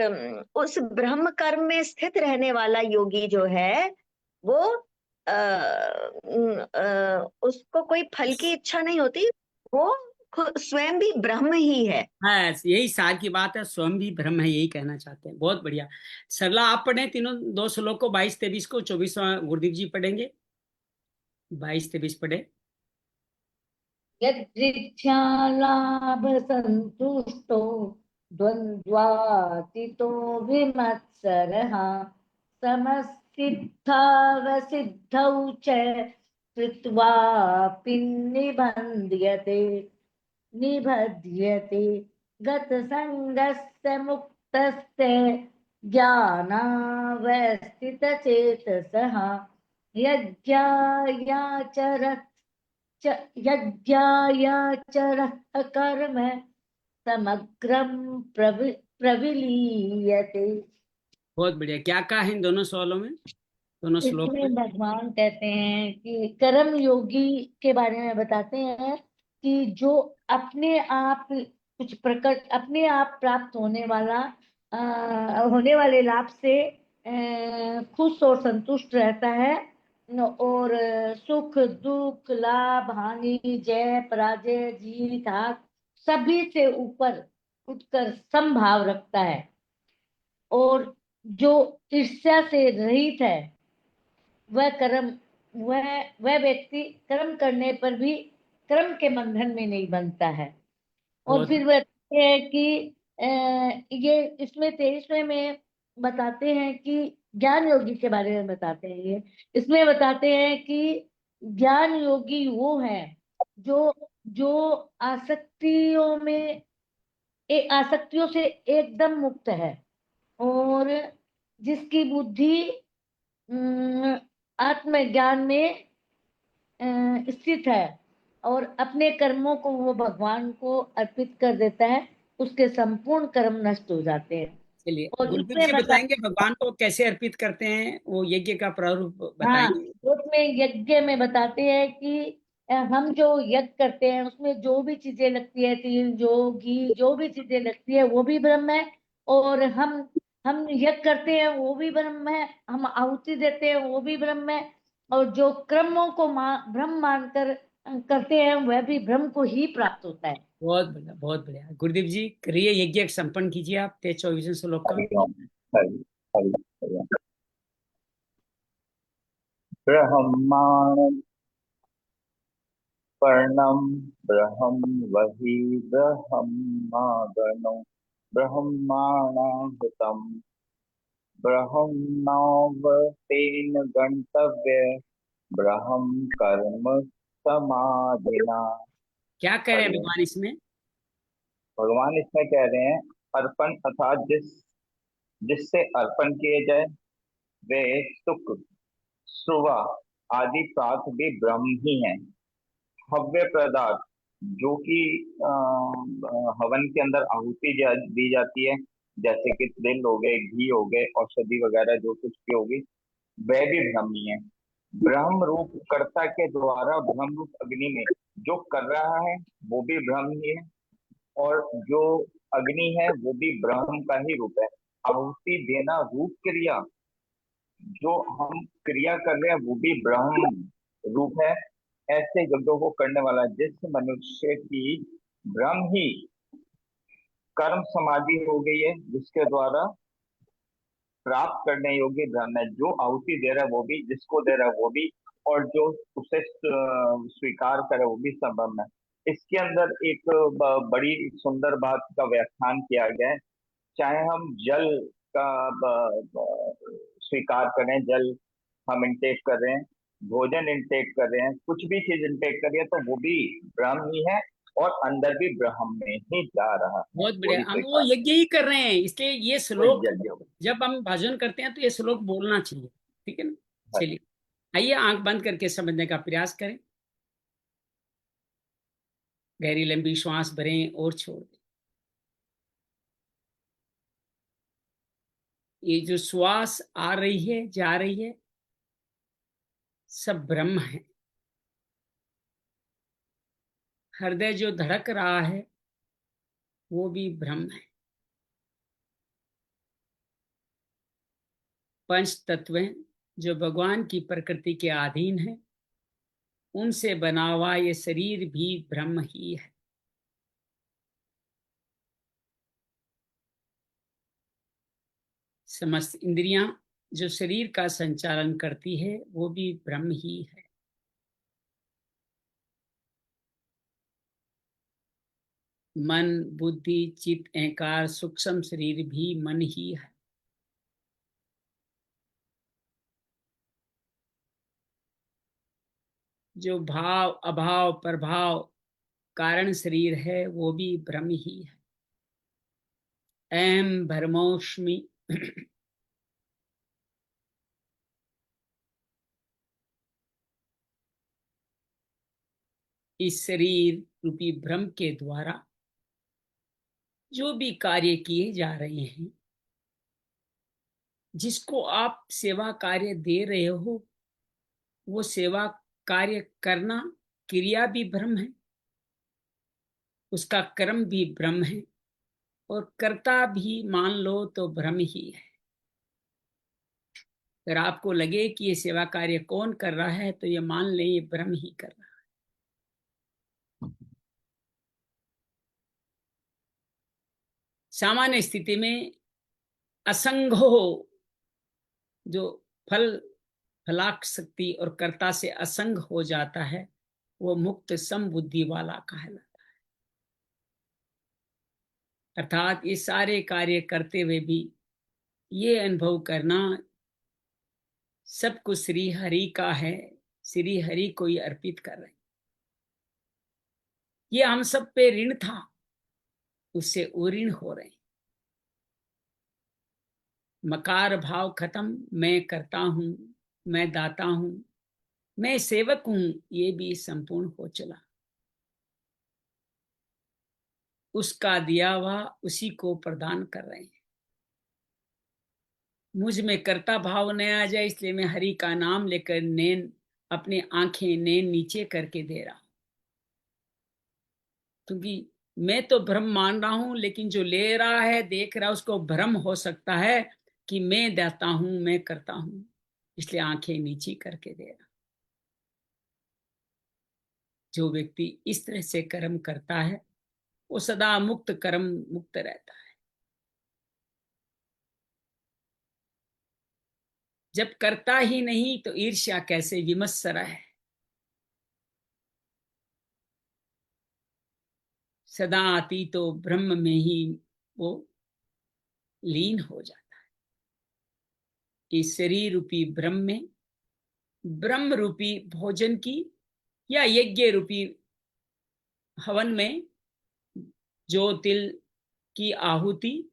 उस ब्रह्म कर्म में स्थित रहने वाला योगी जो है वो उसको कोई फल की इच्छा नहीं होती, वो स्वयं भी ब्रह्म ही है। हाँ, यही सार की बात है, स्वयं भी ब्रह्म है, यही कहना चाहते हैं। बहुत बढ़िया। सरला आप पढ़ें तीनों दो श्लोक को, 22-23 को, 24वां गुरुदेव जी पढ़ेंगे। 22-23 पढ़े। यदृच्छालाभ संतुष्टो द्वन्द्वातीतो विमत्सरः समसिद्धावसिद्धौ च कृत्वापि निबध्यते गतसङ्गस्य मुक्तस्य ज्ञानावस्थितचेतसः यज्ञायाचरः कर्म समग्रं प्रविलीयते। बहुत बढ़िया। क्या कहा है इन दोनों सवालों में, दोनों श्लोक में? इसमें भगवान कहते हैं कि कर्म योगी के बारे में बताते हैं कि जो अपने आप कुछ प्रकट, अपने आप प्राप्त होने वाले लाभ से खुश और संतुष्ट रहता है, और सुख दुख लाभ हानि जय पराजय जीत हार सभी से ऊपर उठकर समभाव रखता है, और जो ईर्ष्या से रहित है वह वह व्यक्ति कर्म करने पर भी कर्म के बंधन में नहीं बंधता है। और बहुत फिर वह कहते हैं कि ये इसमें 23वें में बताते हैं कि ज्ञान योगी के बारे में बताते हैं। ये इसमें बताते हैं कि ज्ञान योगी वो है जो जो आसक्तियों से एकदम मुक्त है, और जिसकी बुद्धि आत्मज्ञान में स्थित है, और अपने कर्मों को वो भगवान को अर्पित कर देता है, उसके संपूर्ण कर्म नष्ट हो जाते हैं। चलिए, और गुरुदेव इसमें जी बताएंगे भगवान को कैसे अर्पित करते हैं, वो यज्ञ का प्रारूप हाँ, बताएंगे। उसमें यज्ञ में बताते हैं कि हम जो यज्ञ करते हैं उसमें जो भी चीजें लगती है, तिल जो घी जो भी चीजें लगती है वो भी ब्रह्म है, और हम यज्ञ करते हैं वो भी ब्रह्म है, हम आहुति देते हैं वो भी ब्रह्म है, और जो कर्मों को ब्रह्म मानकर करते हैं वह भी ब्रह्म को ही प्राप्त होता है। बहुत बढ़िया, बहुत बढ़िया। गुरुदेव जी करिए, यज्ञ संपन्न कीजिए आप 23-24 श्लोक का। हरि ओम। हरि हरि हरि ओम। ब्रह्माणं पर्णं ब्रह्म वही ब्रह्मागणो ब्रह्माणाहुतं ब्रह्मणोऽवतेन गन्तव्य ब्रह्म कर्म समाधिना। क्या कह रहे हैं हरि ओम। भगवान इसमें? भगवान इसमें कह रहे हैं, अर्पण अर्थात जिससे अर्पण किए जाए वे सुख सुवा आदि प्राप्त भी ब्रह्म ही है। हव्य पदार्थ जो कि हवन के अंदर आहुति दी जाती है, जैसे कि तिल हो गए, घी हो गए, औषधि वगैरह जो कुछ भी होगी, वह भी ब्रह्म ही है। ब्रह्म रूप कर्ता के द्वारा ब्रह्म रूप अग्नि में जो कर रहा है वो भी ब्रह्म ही है, और जो अग्नि है वो भी ब्रह्म का ही रूप है। आहुति देना रूप क्रिया, जो हम क्रिया कर रहे हैं वो भी ब्रह्म रूप है। ऐसे यज्ञों को करने वाला जिस मनुष्य की ब्रह्म ही कर्म समाधि हो गई है, जिसके द्वारा प्राप्त करने योग्य ब्रह्म है, जो आहुति दे रहा है वो भी, जिसको दे रहा है वो भी, और जो उसे स्वीकार करे वो भी सब ब्रह्म है। इसके अंदर एक बड़ी सुंदर बात का व्याख्यान किया गया है। चाहे हम जल का स्वीकार करें, जल हम इंटेक कर रहे हैं, भोजन इंटेक कर रहे हैं, कुछ भी चीज इंटेक कर रहे हैं, तो वो भी ब्रह्म ही है, और अंदर भी ब्रह्म में ही जा रहा है, बहुत वो बढ़िया, ही हम वो स्वीकार, यज्ञ ही कर रहे हैं, इसलिए ये वो श्लोक यज्ञ हो। जब हम भाषण करते हैं तो ये श्लोक बोलना चाहिए। ठीक है ना? हरि चलिए, आइए आंख बंद करके समझने का प्रयास करें। गहरी लंबी श्वास भरें और छोड़ दें। ये जो श्वास आ रही है जा रही है सब ब्रह्म है। हृदय जो धड़क रहा है वो भी ब्रह्म है। पंच तत्वें जो भगवान की प्रकृति के अधीन है, उनसे बना हुआ ये शरीर भी ब्रह्म ही है। समस्त इंद्रियां जो शरीर का संचालन करती है वो भी ब्रह्म ही है। मन, बुद्धि, चित्त, अहंकार, सूक्ष्म शरीर भी मन ही है। जो भाव, अभाव, प्रभाव, कारण शरीर है वो भी ब्रह्म ही है। अहम ब्रह्मोस्मि। इस शरीर रूपी ब्रह्म के द्वारा जो भी कार्य किए जा रहे हैं, जिसको आप सेवा कार्य दे रहे हो, वो सेवा कार्य करना क्रिया भी ब्रह्म है, उसका कर्म भी ब्रह्म है, और कर्ता भी मान लो तो ब्रह्म ही है। अगर आपको लगे कि ये सेवा कार्य कौन कर रहा है तो ये मान लें ये ब्रह्म ही कर रहा है। सामान्य स्थिति में असंगो जो फल फलाशक्ति और कर्ता से असंग हो जाता है वो मुक्त समबुद्धि वाला कहलाता है। अर्थात ये सारे कार्य करते हुए भी ये अनुभव करना सब कुछ श्री हरि का है, श्री हरि को ही अर्पित कर रहे हैं। ये हम सब पे ऋण था, उससे उऋण हो रहे हैं। मकार भाव खत्म, मैं करता हूं, मैं दाता हूं, मैं सेवक हूं, ये भी संपूर्ण हो चला। उसका दिया हुआ उसी को प्रदान कर रहे हैं। मुझ में कर्ता भाव न आ जाए, इसलिए मैं हरि का नाम लेकर नैन अपनी आंखें नैन नीचे करके दे रहा हूं, क्योंकि मैं तो भ्रम मान रहा हूं, लेकिन जो ले रहा है देख रहा है उसको भ्रम हो सकता है कि मैं देता हूं, मैं करता हूं, इसलिए आंखें नीची करके दे रहा। जो व्यक्ति इस तरह से कर्म करता है वो सदा मुक्त कर्म मुक्त रहता है। जब करता ही नहीं तो ईर्ष्या कैसे विमत्सर है। सदा आती तो ब्रह्म में ही वो लीन हो जाता है। इस शरीर रूपी ब्रह्म में ब्रह्म रूपी भोजन की या यज्ञ रूपी हवन में जो तिल की आहुति,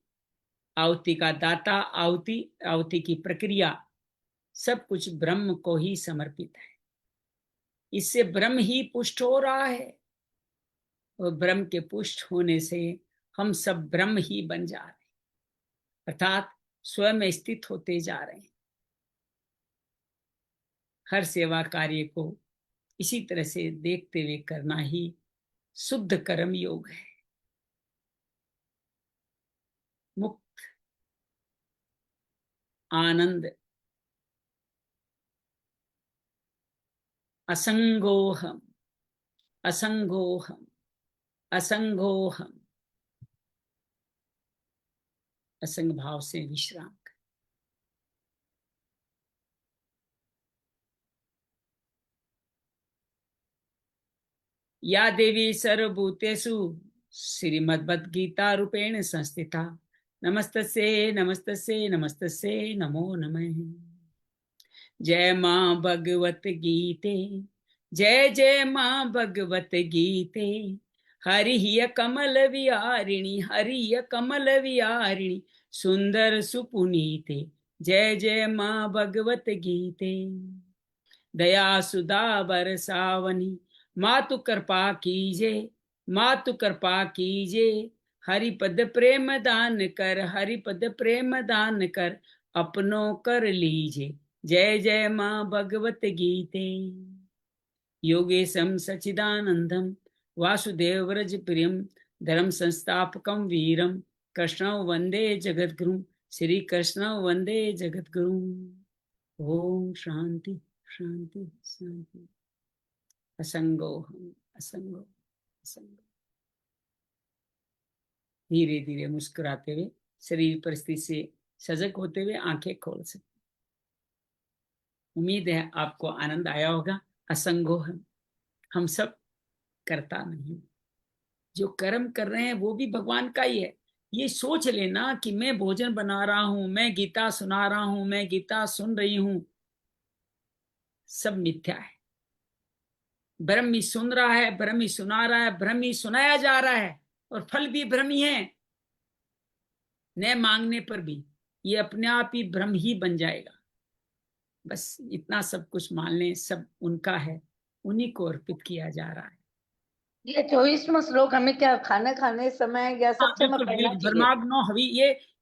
आहुति का दाता, आहुति की प्रक्रिया, सब कुछ ब्रह्म को ही समर्पित है। इससे ब्रह्म ही पुष्ट हो रहा है, और ब्रह्म के पुष्ट होने से हम सब ब्रह्म ही बन जा रहे हैं, अर्थात स्वयं स्थित होते जा रहे हैं। हर सेवा कार्य को इसी तरह से देखते हुए करना ही शुद्ध कर्म योग है। मुक्त आनंद असंगोहम, असंगोहम, असंगोहम, असंग भाव से विश्राम कर। या देवी सर्वभूतेषु श्रीमद्भगवद्गीता रूपेण संस्थिता नमस्तस्ये नमस्तस्ये नमस्तस्ये नमो नमः। जय मां भगवत गीते, जय जय मां भगवत गीते। हरिय कमल विहारिणी, हरिय कमल विहारिणी, सुंदर सुपुनीते। जय जय मां भगवत गीते। दया सुधा बरसावनी, मातु कृपा कीजे, मातु कृपा कीजे। हरिपद प्रेम दान कर, हरिपद प्रेम दान कर। अपनों कर लीजे। जय जय माँ भगवत गीते। योगेशम सचिदानंदम वासुदेव व्रज प्रियम धर्म संस्थापकम वीरम कृष्ण वंदे जगद्गुरु। श्री कृष्ण वंदे जगद्गुरु। ओम शांति शांति शांति। असंगो हम असंगो असंगो। धीरे धीरे मुस्कुराते हुए शरीर परिस्थिति से सजग होते हुए आंखें खोल सकते। उम्मीद है आपको आनंद आया होगा। असंगो हम सब करता नहीं। जो कर्म कर रहे हैं वो भी भगवान का ही है। ये सोच लेना कि मैं भोजन बना रहा हूं, मैं गीता सुना रहा हूं, मैं गीता सुन रही हूं, सब मिथ्या है। ब्रह्म ही सुन रहा है, ब्रह्म ही सुना रहा है, ब्रह्म ही सुनाया जा रहा है, और फल भी ब्रह्म ही है। न मांगने पर भी ये अपने आप ही ब्रह्म ही बन जाएगा। बस इतना सब कुछ मान लें, सब उनका है, उन्हीं को अर्पित किया जा रहा है। ये 24वां श्लोक हमें क्या खाना खाने समय या सब समय बिल्कुल पढ़ना बिल्कुल। चाहिए? ब्रह्माग्नो हवि,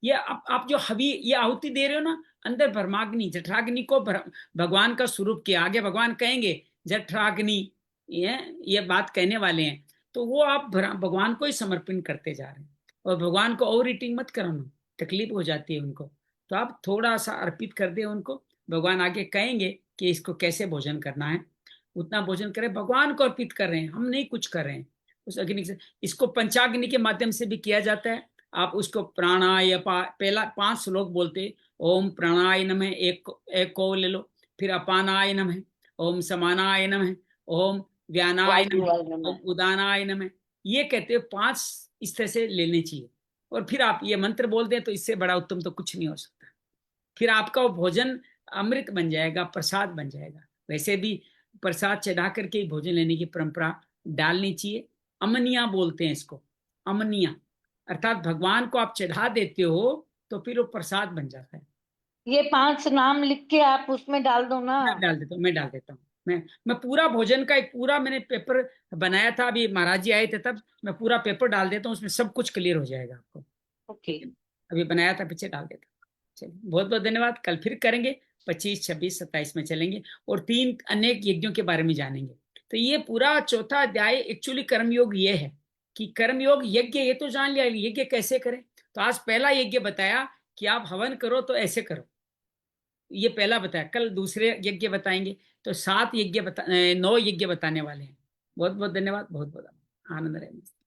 ये आप जो हवि ये आहुति दे रहे हो ना, अंदर ब्रह्माग्नि जठराग्नि को भगवान का स्वरूप किया। आगे भगवान कहेंगे जठराग्नि, ये बात कहने वाले हैं। तो वो आप भगवान को ही समर्पण करते जा रहे हैं। और भगवान को ओवर ईटिंग मत कराना, तकलीफ हो जाती है उनको। तो आप थोड़ा सा अर्पित कर दे उनको। भगवान आगे कहेंगे कि इसको कैसे भोजन करना है, उतना भोजन करें। भगवान को अर्पित कर रहे हैं, हम नहीं कुछ कर रहे हैं उस अग्नि से। इसको पंचाग्नि के माध्यम से भी किया जाता है। आप उसको प्राणाय पहला 5 श्लोक बोलते, ओम प्राणाय नमः, एक को ले लो। फिर अपानाय नमः, ओम समानाय नमः, ओम व्यानाय नमः, ओम उदानाय नमः। ये कहते हैं 5 इस तरह से लेने चाहिए। और फिर आप ये मंत्र बोल दें तो इससे बड़ा उत्तम तो कुछ नहीं हो सकता। फिर आपका वो भोजन अमृत बन जाएगा, प्रसाद बन जाएगा। वैसे भी प्रसाद चढ़ा करके भोजन लेने की परंपरा डालनी चाहिए। अमनिया बोलते हैं इसको, अमनिया, अर्थात भगवान को आप चढ़ा देते हो तो फिर वो प्रसाद बन जाता है। ये 5 नाम लिख के आप उसमें डाल दो ना। मैं डाल देता हूँ। मैं पूरा भोजन का एक पूरा मैंने पेपर बनाया था, अभी महाराज जी आए थे तब। मैं पूरा पेपर डाल देता हूँ, उसमें सब कुछ क्लियर हो जाएगा आपको। ओके। अभी बनाया था, पीछे डाल देता हूँ। चलिए, बहुत बहुत धन्यवाद। कल फिर करेंगे, 25, 26, 27 में चलेंगे और 3 अनेक यज्ञों के बारे में जानेंगे। तो ये पूरा चौथा अध्याय एक्चुअली कर्मयोग ये है कि कर्मयोग यज्ञ, ये तो जान लिया यज्ञ कैसे करें। तो आज पहला यज्ञ बताया कि आप हवन करो तो ऐसे करो, ये पहला बताया। कल दूसरे यज्ञ बताएंगे। तो 9 यज्ञ बताने वाले हैं। बहुत बहुत धन्यवाद। बहुत बहुत आनंद रहे।